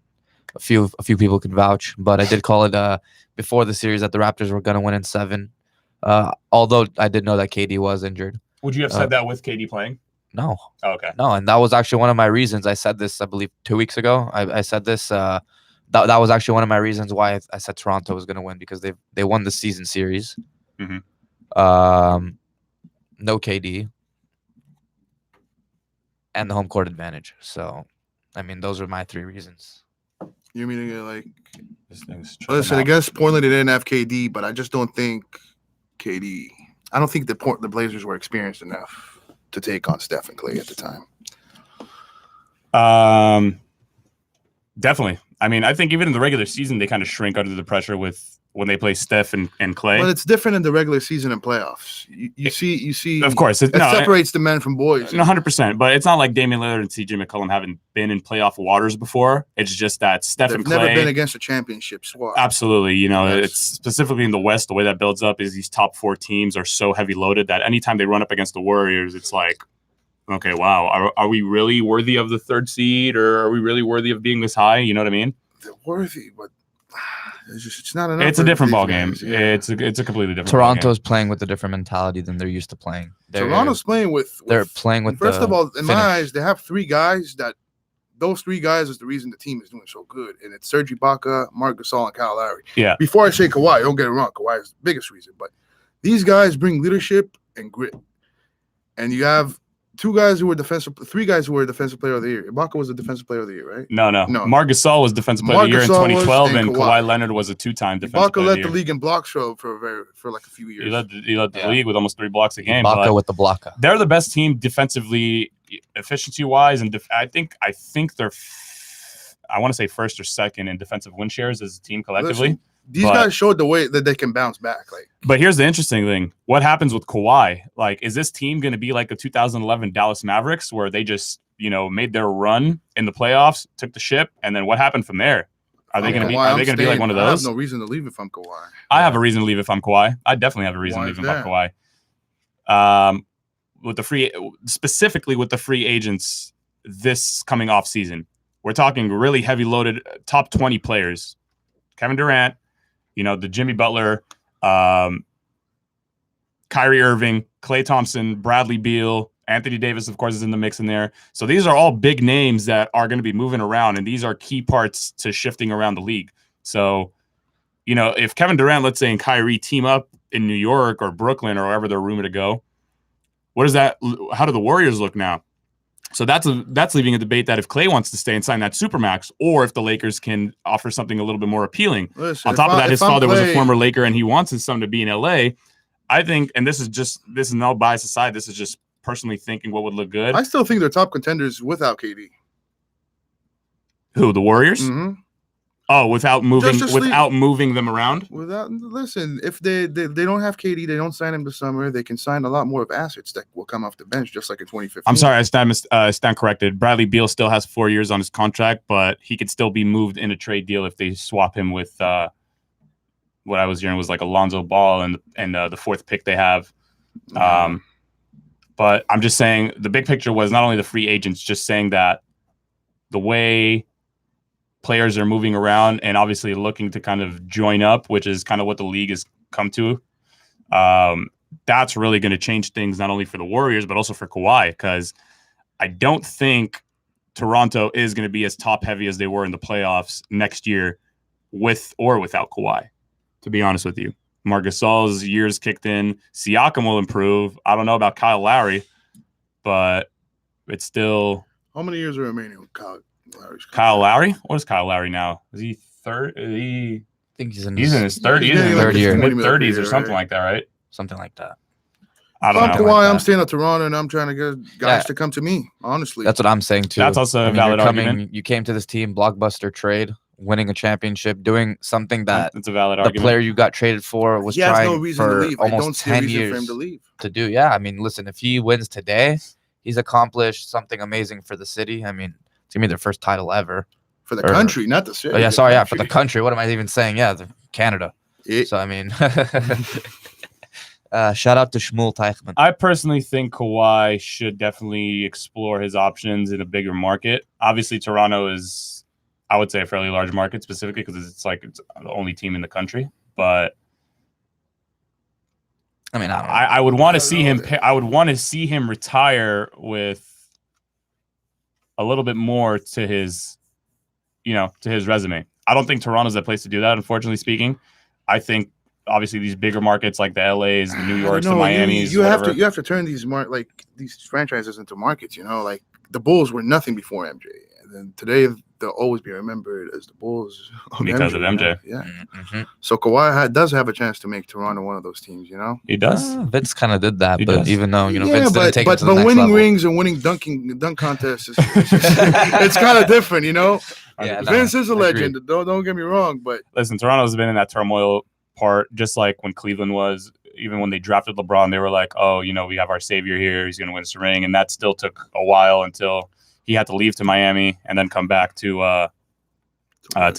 few people could vouch, but I did call it before the series that the Raptors were going to win in 7. Although I did know that KD was injured. Would you have said that with KD playing? No, Oh, okay. no, and that was actually one of my reasons. I said this, I believe, 2 weeks ago. I said this. That was actually one of my reasons why I said Toronto was going to win, because they won the season series. Mhm. No KD and the home court advantage. So, I mean, those are my 3 reasons. You mean like, This thing's listen, tripping out. against Portland, they didn't have KD, but I just don't think KD. I don't think the Blazers were experienced enough to take on Steph and Clay at the time. Definitely. I mean, I think even in the regular season, they kind of shrink under the pressure when they play Steph and Clay. But it's different in the regular season and playoffs. You see. Of course, it separates the men from boys. 100%. But it's not like Damian Lillard and CJ McCollum haven't been in playoff waters before. It's just that Steph and Clay never been against a championship squad. Absolutely. It's specifically in the West. The way that builds up is these top 4 teams are so heavy loaded that anytime they run up against the Warriors, it's like, okay, wow, are we really worthy of the 3rd seed, or are we really worthy of being this high? You know what I mean? They're worthy, but it's not enough. It's a different ball game. Yeah. It's a completely different. Toronto's playing with a different mentality than they're used to playing. Toronto's playing with. They're playing with. First of all, in my eyes, they have 3 guys that. Those 3 guys is the reason the team is doing so good, and it's Serge Ibaka, Marc Gasol, and Kyle Lowry. Yeah. Before I say Kawhi, don't get it wrong. Kawhi is the biggest reason, but these guys bring leadership and grit. And you have 3 guys who were defensive player of the year. Ibaka was the defensive player of the year, right? No. Marc Gasol was defensive player of the year in 2012, and Kawhi Leonard was a 2-time defensive player of the year. Ibaka led the league in blocks for like a few years. He led the league with almost 3 blocks a game. Ibaka with the blocker. They're the best team defensively, efficiency-wise, and I think they're I want to say 1st or 2nd in defensive win shares as a team collectively. Listen, these guys showed the way that they can bounce back. But here's the interesting thing. What happens with Kawhi? Is this team going to be like the 2011 Dallas Mavericks where they just, made their run in the playoffs, took the ship, and then what happened from there? Are they going to be like one of those? I have no reason to leave if I'm Kawhi. I have a reason to leave if I'm Kawhi. I definitely have a reason to leave if I'm Kawhi. Specifically with the free agents this coming off season. We're talking really heavy loaded top 20 players. Kevin Durant, the Jimmy Butler, Kyrie Irving, Klay Thompson, Bradley Beal, Anthony Davis, of course, is in the mix in there. So these are all big names that are going to be moving around, and these are key parts to shifting around the league. So, if Kevin Durant, let's say, and Kyrie team up in New York or Brooklyn or wherever they're rumored to go, how do the Warriors look now? So that's leaving a debate that if Klay wants to stay and sign that Supermax, or if the Lakers can offer something a little bit more appealing. Listen, on top of that, his father was a former Laker and he wants his son to be in LA. I think, and this is no bias aside, this is just personally thinking what would look good. I still think they're top contenders without KD. Who, the Warriors? Mm-hmm. Oh, without moving them around? Listen, if they don't have KD, they don't sign him this summer, they can sign a lot more of assets that will come off the bench, just like in 2015. I'm sorry, I stand corrected. Bradley Beal still has 4 years on his contract, but he could still be moved in a trade deal if they swap him with what I was hearing was like Alonzo Ball and the 4th pick they have. But I'm just saying the big picture was not only the free agents, just saying that the way players are moving around and obviously looking to kind of join up, which is kind of what the league has come to. That's really going to change things not only for the Warriors, but also for Kawhi, because I don't think Toronto is going to be as top heavy as they were in the playoffs next year with or without Kawhi, to be honest with you. Marc Gasol's years kicked in. Siakam will improve. I don't know about Kyle Lowry, but it's still. How many years are remaining with Kyle Lowry? Kyle Lowry? What is Kyle Lowry now? Is he third? I think he's in his 30s. He's in his mid-30s or something like that, right? Something like that. I don't know. Kawhi, I'm staying at Toronto and I'm trying to get guys to come to me, honestly. That's what I'm saying, too. That's also a valid argument. You came to this team, blockbuster trade, winning a championship, doing something that it's a valid the player you got traded for was trying for almost 10 years for him to leave. To do. Yeah, I mean, listen, if he wins today, he's accomplished something amazing for the city. I mean, it's going to be their first title ever. For the country, not the city. Oh, yeah, sorry, for the country. What am I even saying? Yeah, Canada. So, I mean, shout out to Shmuel Teichman. I personally think Kawhi should definitely explore his options in a bigger market. Obviously, Toronto is, I would say, a fairly large market specifically because it's the only team in the country. But I mean, I would want to see him. I would want to see him retire with a little bit more to his, to his resume. I don't think Toronto's the place to do that, unfortunately speaking. I think obviously these bigger markets like the LAs, the New Yorks, the Miamis. You have to turn these these franchises into markets. Like the Bulls were nothing before MJ, and then today they'll always be remembered as the Bulls because of MJ. Yeah. Mm-hmm. So Kawhi does have a chance to make Toronto one of those teams. He does. Vince kind of did that, but even though Vince didn't take it to the but next winning level. Rings and winning dunk contests, it's kind of different. Yeah, 100%. Vince is a Agreed. legend. Don't get me wrong, but Listen, Toronto's been in that turmoil part, just like when Cleveland was. Even when they drafted LeBron, they were like, "Oh, we have our savior here. He's going to win us a ring," and that still took a while until he had to leave to Miami and then come back to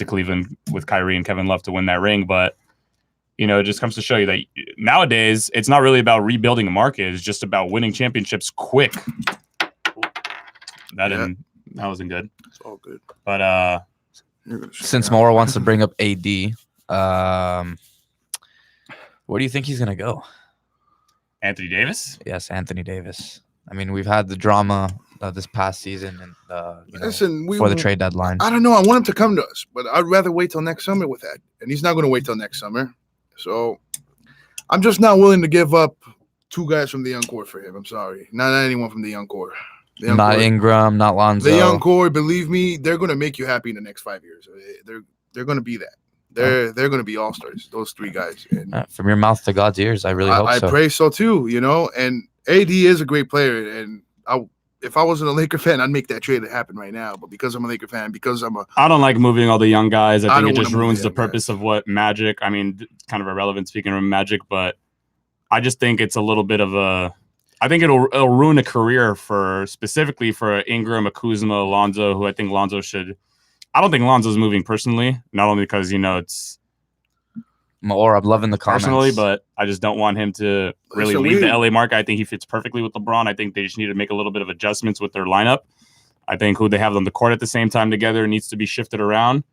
Cleveland with Kyrie and Kevin Love to win that ring. But it just comes to show you that nowadays it's not really about rebuilding a market; it's just about winning championships quick. That wasn't good. it's all good. But Since Mora wants to bring up AD, where do you think he's gonna go? Anthony Davis. Yes, Anthony Davis. I mean, we've had the drama this past season and Listen, before the trade deadline. I don't know. I want him to come to us, but I'd rather wait till next summer with that. And he's not going to wait till next summer. So I'm just not willing to give up 2 guys from the young core for him. I'm sorry. Not anyone from the young core. Not Ingram, not Lonzo. The young core, believe me, they're going to make you happy in the next 5 years. They're going to be that. They're going to be all-stars, those 3 guys. And From your mouth to God's ears, I really hope so. I pray so too, And AD is a great player. And if I wasn't a Laker fan, I'd make that trade happen right now. But because I'm a Laker fan, I don't like moving all the young guys. I think it just ruins the young purpose guys. of what Magic. I mean, kind of irrelevant speaking of Magic, but I just think it's a little bit of a. I think it'll ruin a career specifically for Ingram, Kuzma, Lonzo, who I think Lonzo should. I don't think Lonzo's moving personally, not only because it's Or I'm loving the comments. personally, but I just don't want him to really leave the LA market. I think he fits perfectly with LeBron. I think they just need to make a little bit of adjustments with their lineup. I think who they have on the court at the same time together needs to be shifted around.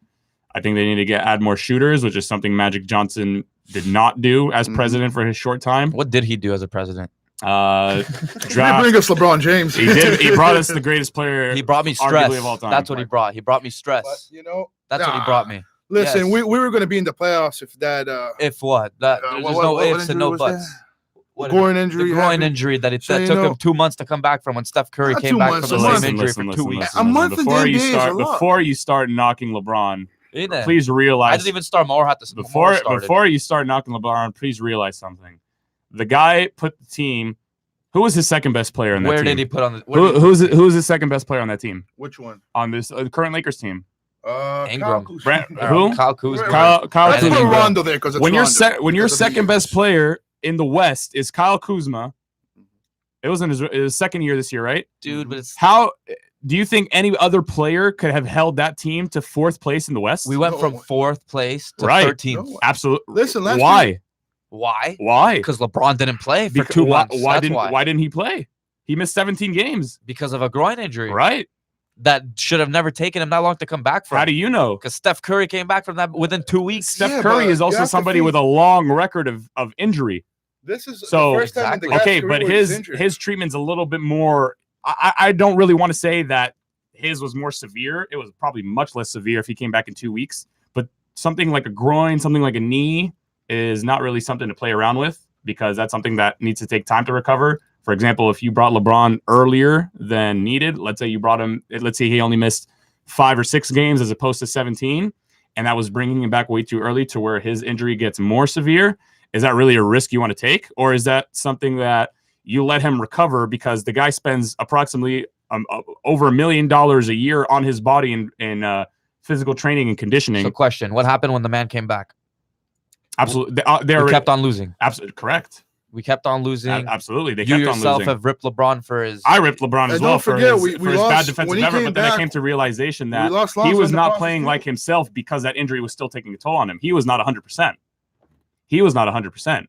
I think they need to add more shooters, which is something Magic Johnson did not do as president for his short time. What did he do as a president? He bring us LeBron James. He did. He brought us the greatest player. He brought me stress. arguably of all time. That's what he brought. He brought me stress. But, That's what he brought me. Listen, Yes. we were going to be in the playoffs if that. If what? There's no ifs and no buts. Groin injury. The groin injury that So, took him 2 months to come back from when Steph Curry Not came 2 back months, from a the month. same injury for 2 weeks. A month and before 10 you days start, are a lot. before you start knocking LeBron, Ain't it? please I realize didn't even start. More had to before you start knocking LeBron, please realize something. The guy put the team. Who was his second best player on that Where team? did he put on the? Who's his second best player on that team? Which one? On this current Lakers team? Ingram. Who? Kyle Kuzma. Kyle Let's Kuzma. put Rondo there because When your second best player in the West is Kyle Kuzma, it was in his second year this year, right? Dude, but it's How do you think any other player could have held that team to 4th place in the West? we went from 4th place to Right. 13th. No. Absolutely. Listen, last why? year- Why? Why? Because LeBron didn't play for Beca- 2 months. Why That's didn't Why didn't he play? He missed 17 games. Because of a groin injury. Right? That should have never taken him that long to come back from. How do you know? Because Steph Curry came back from that within 2 weeks. Steph Yeah, Curry but is you also have to somebody think- with a long record of injury. This is So, the first time in the guy's Okay, career but where he's his injured. his treatment's a little bit more. I don't really want to say that his was more severe. It was probably much less severe if he came back in 2 weeks. But something like a groin, something like a knee, is not really something to play around with because that's something that needs to take time to recover. For example, if you brought LeBron earlier than needed, let's say he only missed 5 or 6 games as opposed to 17, and that was bringing him back way too early to where his injury gets more severe. Is that really a risk you want to take? Or is that something that you let him recover because the guy spends approximately over $1 million a year on his body in physical training and conditioning? So, question: what happened when the man came back? Absolutely. We kept on losing. Absolutely correct. We kept on losing. Absolutely. They You kept on yourself losing. have ripped LeBron for his. I ripped LeBron as And well don't for forget, his, we for his lost- bad when defensive he effort, came but then I back, came to realization that lost he Lonzo was in the not process playing too. like himself because that injury was still taking a toll on him. He was not 100%. He was not 100%.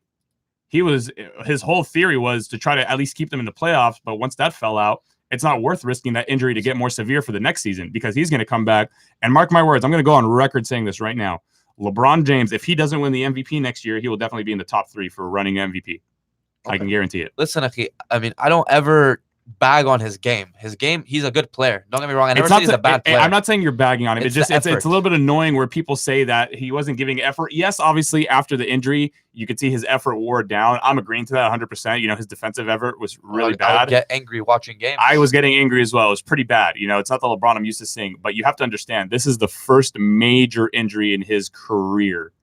His whole theory was to try to at least keep them in the playoffs, but once that fell out, it's not worth risking that injury to get more severe for the next season because he's going to come back. And mark my words, I'm going to go on record saying this right now. LeBron James, if he doesn't win the MVP next year, he will definitely be in the top 3 for running MVP. I can guarantee it. Listen, I mean, I don't ever bag on his game. He's a good player. Don't get me wrong. I never said he's a bad player. I'm not saying you're bagging on him. It's It's the just it's a effort. little bit annoying where people say that he wasn't giving effort. Yes, obviously after the injury, you could see his effort wore down. I'm agreeing to that 100%. His defensive effort was really I would bad. get angry watching games. I was getting angry as well. It was pretty bad. It's not the LeBron I'm used to seeing, but you have to understand this is the first major injury in his career.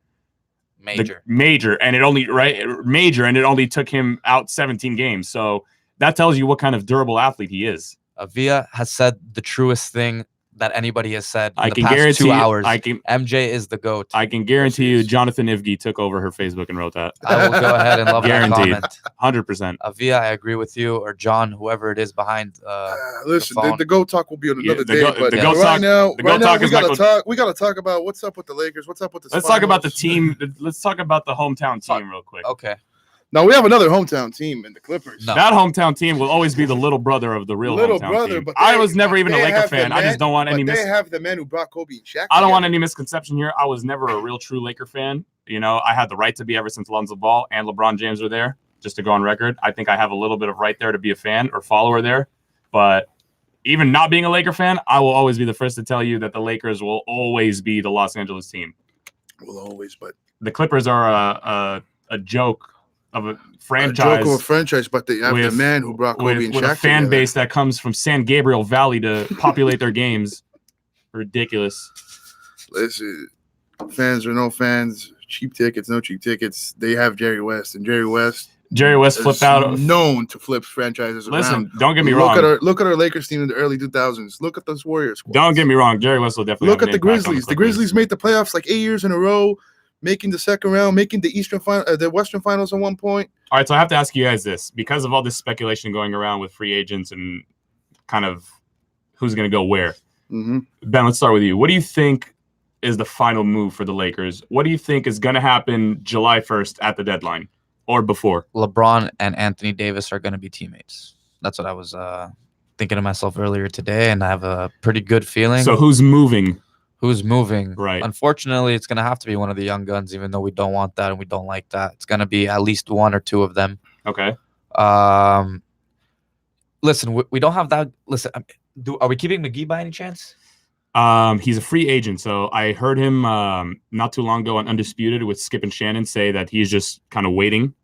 Major, and it only took him out 17 games. So that tells you what kind of durable athlete he is. Avia has said the truest thing that anybody has said in I the can past guarantee 2 you- hours. I can MJ is the GOAT. I can guarantee Yes, you yes. Jonathan Ivgi took over her Facebook and wrote that. I will go ahead and love that Guaranteed. comment. 100%. Avia, I agree with you, or John, whoever it is behind. Listen, phone. the GOAT talk will be on Yeah, another the day. GOAT- But the GOAT right talk- now, the GOAT talk we is gotta Michael- talk. We gotta talk about what's up with the Lakers. What's up with the Let's talk about the finals. team. Let's talk about the hometown team real quick. Okay. Now we have another hometown team in the Clippers. No. That hometown team will always be the little brother of the real Little hometown brother, team. but I they- was never but even a they Laker have the fan. I just man- don't want but any they have the man who brought Kobe and Shaq. I don't want together. any misconception here. I was never a real true Laker fan. You know, I had the right to be ever since Lonzo Ball and LeBron James were there. Just to go on record, I think I have a little bit of right there to be a fan or follower there. But even not being a Laker fan, I will always be the first to tell you that the Lakers will always be the Los Angeles team. Will always, but The Clippers are a joke of a franchise. a joke of a franchise, but they have the with- man who brought Kobe and with Shaq a fan together. base that comes from San Gabriel Valley to populate their games. Ridiculous. Listen, fans or no fans, cheap tickets, no cheap tickets. They have Jerry West, and Jerry West Jerry West is flipped out. known to flip franchises Listen, around. don't get me look wrong. Look at our Lakers team in the early 2000s. Look at those Warriors. squads. Don't get me wrong. Jerry West will definitely Look have at an the impact on Grizzlies. The Clippers. Grizzlies made the playoffs like 8 years in a row, making the second round, making the the Western Finals at one point. All right, so I have to ask you guys this because of all this speculation going around with free agents and kind of who's going to go where. Mm-hmm. Ben, let's start with you. What do you think is the final move for the Lakers? What do you think is going to happen July 1st at the deadline or before? LeBron and Anthony Davis are going to be teammates. That's what I was thinking to myself earlier today, and I have a pretty good feeling. So who's moving? Who's moving? Right. Unfortunately, it's going to have to be one of the young guns, even though we don't want that and we don't like that. It's going to be at least one or two of them. Okay. Listen, we don't have that. Listen, are we keeping McGee by any chance? He's a free agent, so I heard him not too long ago on Undisputed with Skip and Shannon say that he's just kind of waiting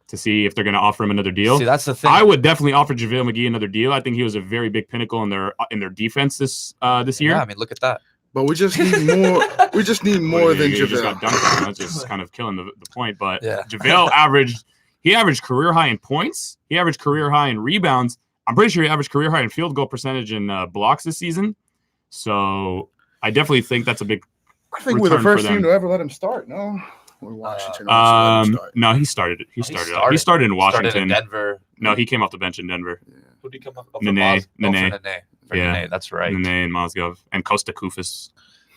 to see if they're going to offer him another deal. See, that's the thing. I would definitely offer JaVale McGee another deal. I think he was a very big pinnacle in their defense this year. Yeah, I mean, look at that. But we just need more. We just need more than You just got JaVale. dunked on. That's just kind of killing the point. But Yeah. JaVale averaged career high in points. He averaged career high in rebounds. I'm pretty sure he averaged career high in field goal percentage and blocks this season. So I definitely think that's a big. I think we're the return for first team them. to ever let him start. No, we're Washington. also let him start. No, he started it. He started. started in Washington. Started in Denver. No, he came off the bench in Denver. Who did he come up? Nene. For Yeah. Nene, that's right. Nene and Mozgov and Costa Kufis.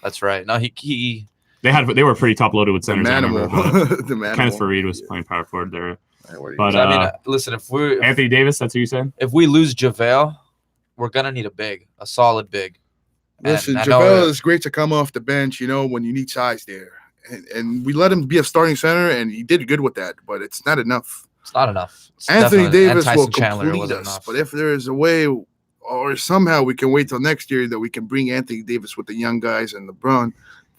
That's right. No, he They were pretty top loaded with The centers. I remember, manimal. but The manimal. Kenneth Fareed was playing power forward there. But I mean, listen, if Anthony Davis, that's who you said? if we lose JaVale, we're gonna need a solid big. And Listen, I know JaVale is great to come off the bench, when you need size there. And we let him be a starting center, and he did good with that, but it's not enough. it's not enough. It's Anthony definitely- and Davis will Tyson Chandler complete wasn't us. enough. But if there is a way or somehow we can wait till next year that we can bring Anthony Davis with the young guys and LeBron,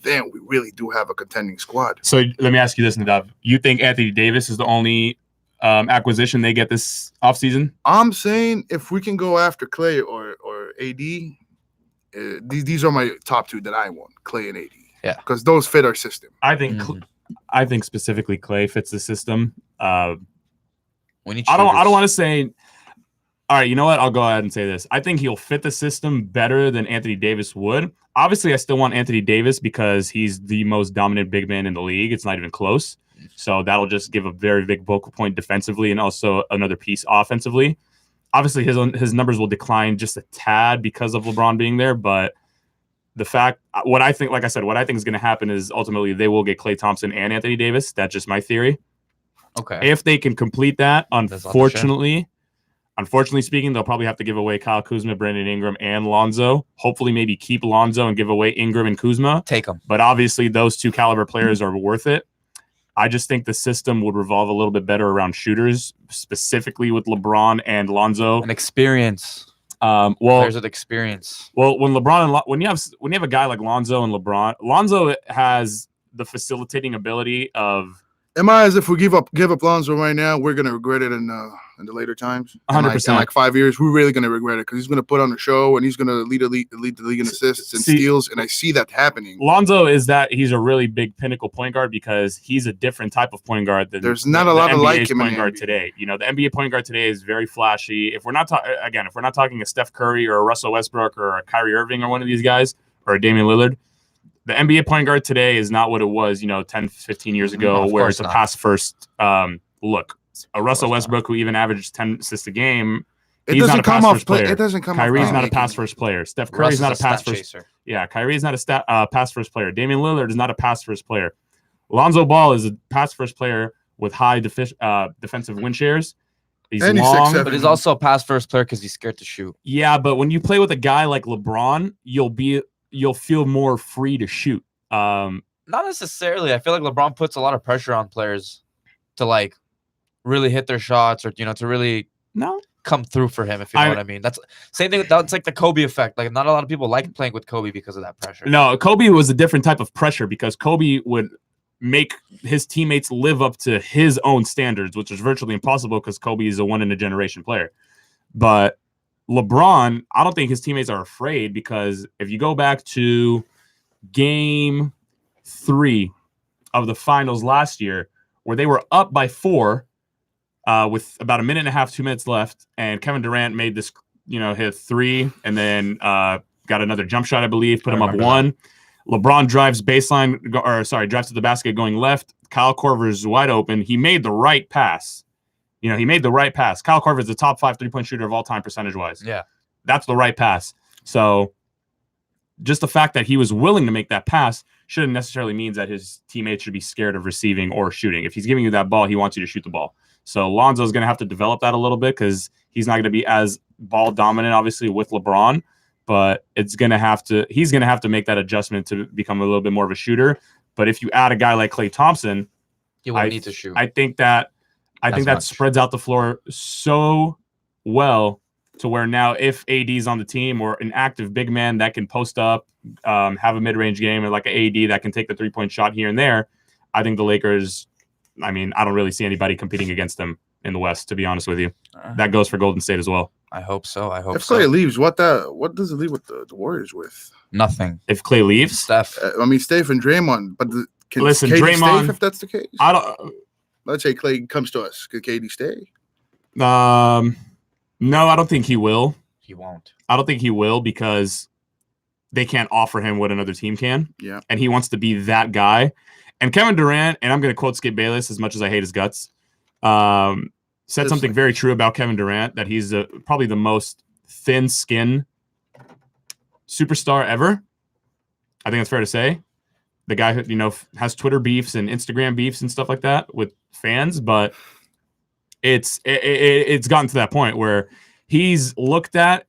then we really do have a contending squad. So let me ask you this, Nadav. You think Anthony Davis is the only acquisition they get this offseason? I'm saying if we can go after Clay or AD, these are my top two that I want, Clay and AD. Yeah. Because those fit our system. I think Mhm. I think specifically Clay fits the system. We need I don't shooters. want to say. All right, you know what? I'll go ahead and say this. I think he'll fit the system better than Anthony Davis would. Obviously, I still want Anthony Davis because he's the most dominant big man in the league. It's not even close. So that'll just give a very big vocal point defensively and also another piece offensively. Obviously, his numbers will decline just a tad because of LeBron being there. But what I think is going to happen is ultimately they will get Klay Thompson and Anthony Davis. That's just my theory. Okay. If they can complete that, That's all unfortunately speaking, they'll probably have to give away Kyle Kuzma, Brandon Ingram, and Lonzo. Hopefully, maybe keep Lonzo and give away Ingram and Kuzma. Take them. But obviously, those two caliber players are worth it. I just think the system would revolve a little bit better around shooters, specifically with LeBron and Lonzo. An experience. Well, Players with experience. when LeBron and when you have a guy like Lonzo and LeBron, Lonzo has the facilitating ability of. Am I as if we give up Lonzo right now, we're gonna regret it in in the later times. 100%. In like 5 years, we're really gonna regret it because he's gonna put on a show and he's gonna lead the league in assists and steals, and I see that happening. Lonzo he's a really big pinnacle point guard because he's a different type of point guard than there's not a lot of like him point in guard NBA. today. You know, the NBA point guard today is very flashy. If we're not talking a Steph Curry or a Russell Westbrook or a Kyrie Irving or one of these guys or a Damian Lillard, the NBA point guard today is not what it was, 10, 15 years ago, where it's a pass first look. A Russell Westbrook who even averaged 10 assists a game, he's not a pass first player. It doesn't come Kyrie's off not a pass first player. Steph Curry's not a pass first chaser. Yeah, Kyrie's not a pass first player. Damian Lillard is not a pass first player. Lonzo Ball is a pass first player with high defensive win shares. He's And he's long, 6'7". But he's also a pass first player because he's scared to shoot. yeah, but when you play with a guy like LeBron, you'll feel more free to shoot. Not necessarily. I feel like LeBron puts a lot of pressure on players to like really hit their shots or to really come through for him, if you know what I mean. That's same thing. That's like the Kobe effect. Like not a lot of people like playing with Kobe because of that pressure. No, Kobe was a different type of pressure because Kobe would make his teammates live up to his own standards, which is virtually impossible because Kobe is a one-in-a-generation player. But LeBron, I don't think his teammates are afraid because if you go back to Game 3 of the finals last year, where they were up by 4 with about a minute and a half, 2 minutes left, and Kevin Durant made this, hit 3 and then got another jump shot, I believe, put him up 1. LeBron drives drives to the basket going left. Kyle Korver's wide open. He made the right pass. He made the right pass. Kyle Korver is the top 5 3-point shooter of all time percentage-wise. Yeah. That's the right pass. So just the fact that he was willing to make that pass shouldn't necessarily mean that his teammates should be scared of receiving or shooting. If he's giving you that ball, he wants you to shoot the ball. So Lonzo's going to have to develop that a little bit because he's not going to be as ball dominant, obviously, with LeBron. But he's going to have to make that adjustment to become a little bit more of a shooter. But if you add a guy like Klay Thompson, he won't need to shoot. I think that spreads out the floor so well to where now if AD is on the team or an active big man that can post up, have a mid-range game, or like an AD that can take the 3-point shot here and there, I think the Lakers, I don't really see anybody competing against them in the West, to be honest with you. That goes for Golden State as well. I hope so. If Klay leaves, what does it leave with the Warriors with? Nothing. If Klay leaves, Steph. Steph and Draymond, but can listen, KD Draymond, stay if that's the case? I don't. Let's say Klay comes to us. Could KD stay? No, I don't think he will. He won't. I don't think he will because they can't offer him what another team can. Yeah. And he wants to be that guy. And Kevin Durant, and I'm going to quote Skip Bayless as much as I hate his guts, said something very true about Kevin Durant, that he's probably the most thin-skinned superstar ever. I think that's fair to say. The guy who, has Twitter beefs and Instagram beefs and stuff like that with fans, but it's gotten to that point where he's looked at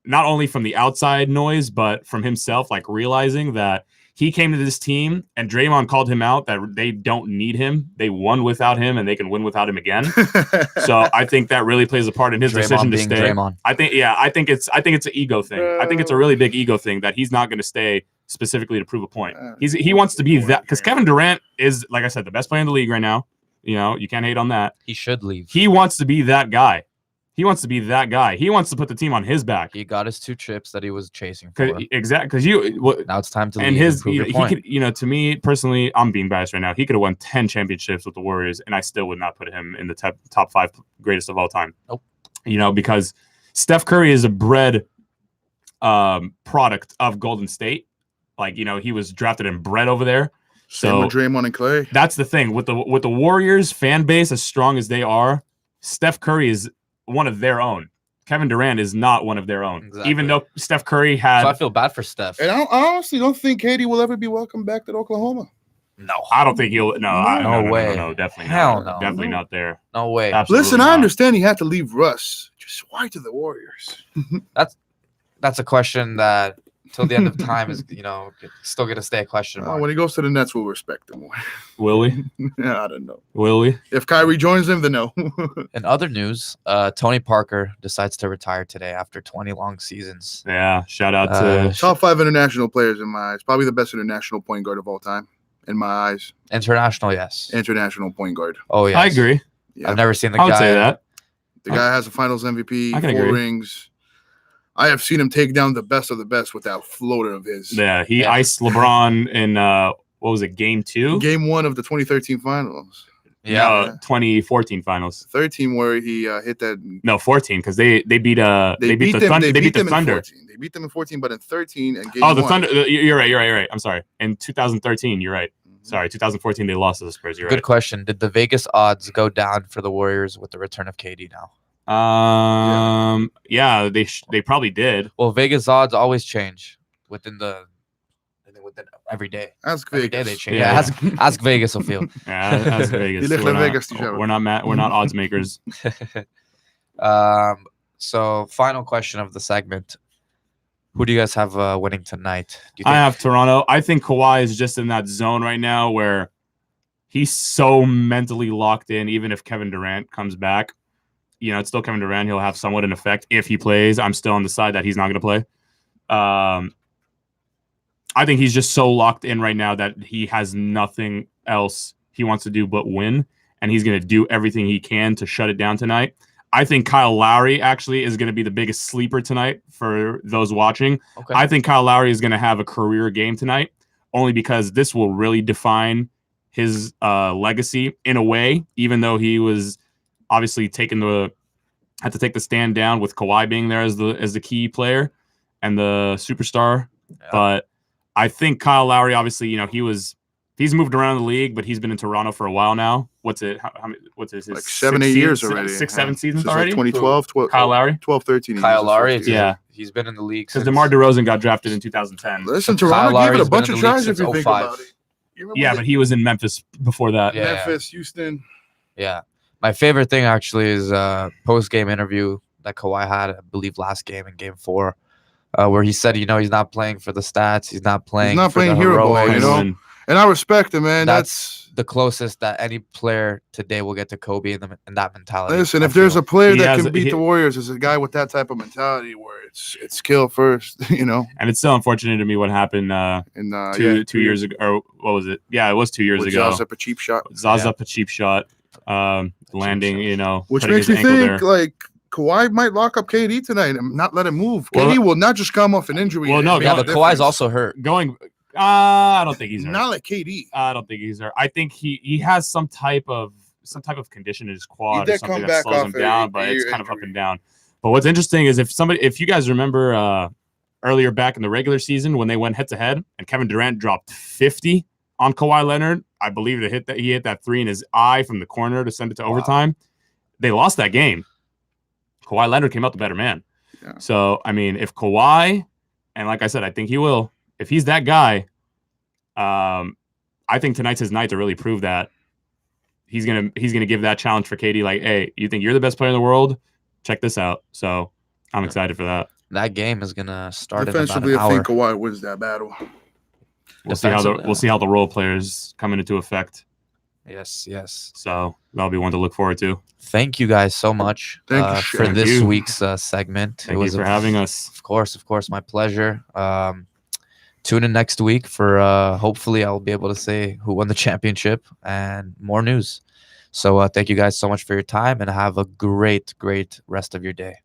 not only from the outside noise, but from himself, like realizing that he came to this team and Draymond called him out that they don't need him. They won without him and they can win without him again. So I think that really plays a part in his decision to stay. Draymond. I think it's an ego thing. I think it's a really big ego thing that he's not going to stay specifically to prove a point. He wants to be that, because Kevin Durant is, like I said, the best player in the league right now. You can't hate on that. He should leave. He wants to be that guy. He wants to put the team on his back. He got his 2 chips that he was chasing for. Exactly, because now it's time to leave. And and prove your point. he could, to me personally, I'm being biased right now. He could have won 10 championships with the Warriors, and I still would not put him in the top 5 greatest of all time. Nope. Because Steph Curry is a bred product of Golden State. Like, he was drafted and bred over there. Same with Draymond and Klay. That's the thing with the Warriors fan base, as strong as they are. Steph Curry is one of their own. Kevin Durant is not one of their own. Exactly. Even though Steph Curry had. So I feel bad for Steph. And I honestly don't think KD will ever be welcomed back to Oklahoma. No. I don't think he'll. No way. No, definitely Hell not. no. Definitely not there. No way. Absolutely Listen, not. I understand he had to leave Russ. Just why to the Warriors? That's a question that till the end of time is, still going to stay a question mark. When he goes to the Nets, we'll respect him more. Will we? Yeah, I don't know. Will we? If Kyrie joins them, then no. In other news, Tony Parker decides to retire today after 20 long seasons. Yeah. Shout out to Top 5 international players in my eyes. Probably the best international point guard of all time, in my eyes. International, yes. International point guard. Oh, yes. I agree. Yeah. I've never seen the I would guy. say that. The guy has a Finals MVP, I can 4 agree. rings. I have seen him take down the best of the best with that floater of his. Yeah, he iced LeBron in what was it, game 2? Game 1 of the 2013 Finals. No, 2014 finals. 13 where he hit that. No, 14 because they beat the They beat them Thunder. In 14. They beat them in 14, but in 13 and game Oh, the 1. Thunder. You're right. I'm sorry. In 2013, you're right. Sorry, 2014 they lost to the Spurs. You're Good right. question. Did the Vegas odds go down for the Warriors with the return of KD now? Yeah, they probably did. Well, Vegas odds always change within every day. Ask Every day Vegas. they change. Yeah. ask Vegas, Ophelia. Yeah, that's Vegas. Dile Vegas, We're not odds makers. So final question of the segment. Who do you guys have winning tonight? Do you I think have Toronto. I think Kawhi is just in that zone right now where he's so mentally locked in. Even if Kevin Durant comes back, it's still Kevin Durant. He'll have somewhat an effect if he plays. I'm still on the side that he's not going to play. I think he's just so locked in right now that he has nothing else he wants to do but win, and he's going to do everything he can to shut it down tonight. I think Kyle Lowry actually is going to be the biggest sleeper tonight for those watching. Okay. I think Kyle Lowry is going to have a career game tonight, only because this will really define his legacy in a way, even though he was obviously had to take the stand down with Kawhi being there as the key player and the superstar. Yeah. But I think Kyle Lowry, obviously, he's moved around the league, but he's been in Toronto for a while now. What's it? What's his Like 7-8 years already. 6-7 seasons Since already. like 2012, Kyle Lowry. 12-13. Kyle Lowry? Yeah. He's been in the league Because since DeMar DeRozan got drafted in 2010. Listen, Kyle Toronto gave Lowry's it a bunch been of in the league tries if you since think 05. about it. You remember Yeah, that? but he was in Memphis before that. Yeah. Memphis, Houston. Yeah. My favorite thing actually is post-game interview that Kawhi had, I believe, last game in Game 4, where he said, he's not playing for the stats. He's not playing for the hero ball, heroics. And I respect him, man. That's the closest that any player today will get to Kobe in that mentality. Listen, I if there's feel. a player He that has- can beat the Warriors, is a guy with that type of mentality where it's skill first, And it's still unfortunate to me what happened And two years ago. Or what was it? Yeah, it was 2 years Which ago. Zaza up a cheap shot. Zaza up a cheap shot, landing, Which putting makes his me ankle think there. like Kawhi might lock up KD tonight and not let him move. Well, KD will not just come off an injury. well, and no, make Yeah, a but difference. Kawhi's also hurt. I don't think he's hurt. Not like KD. I don't think he's hurt. I think he has some type of condition in his quad He or did come something that back slows him off a down, but it's ear kind of up injury. and down. But what's interesting is if you guys remember earlier back in the regular season when they went head to head and Kevin Durant dropped 50 on Kawhi Leonard, I believe he hit that 3 in his eye from the corner to send it to overtime. They lost that game. Kawhi Leonard came out the better man. Yeah. So, I mean, if Kawhi, and like I said, I think he will, if he's that guy, I think tonight's his night to really prove that he's gonna give that challenge for KD. Like, hey, you think you're the best player in the world? Check this out. So I'm excited for that. That game is gonna start in about Defensively, an I hour. think Kawhi wins that battle. We'll see how the role players come into effect. Yes. So that'll be one to look forward to. Thank you guys so much Thank you, for Shaq. this Thank you. week's segment. Thank you for having us. Of course, my pleasure. Tune in next week for hopefully I'll be able to say who won the championship and more news. So thank you guys so much for your time and have a great rest of your day.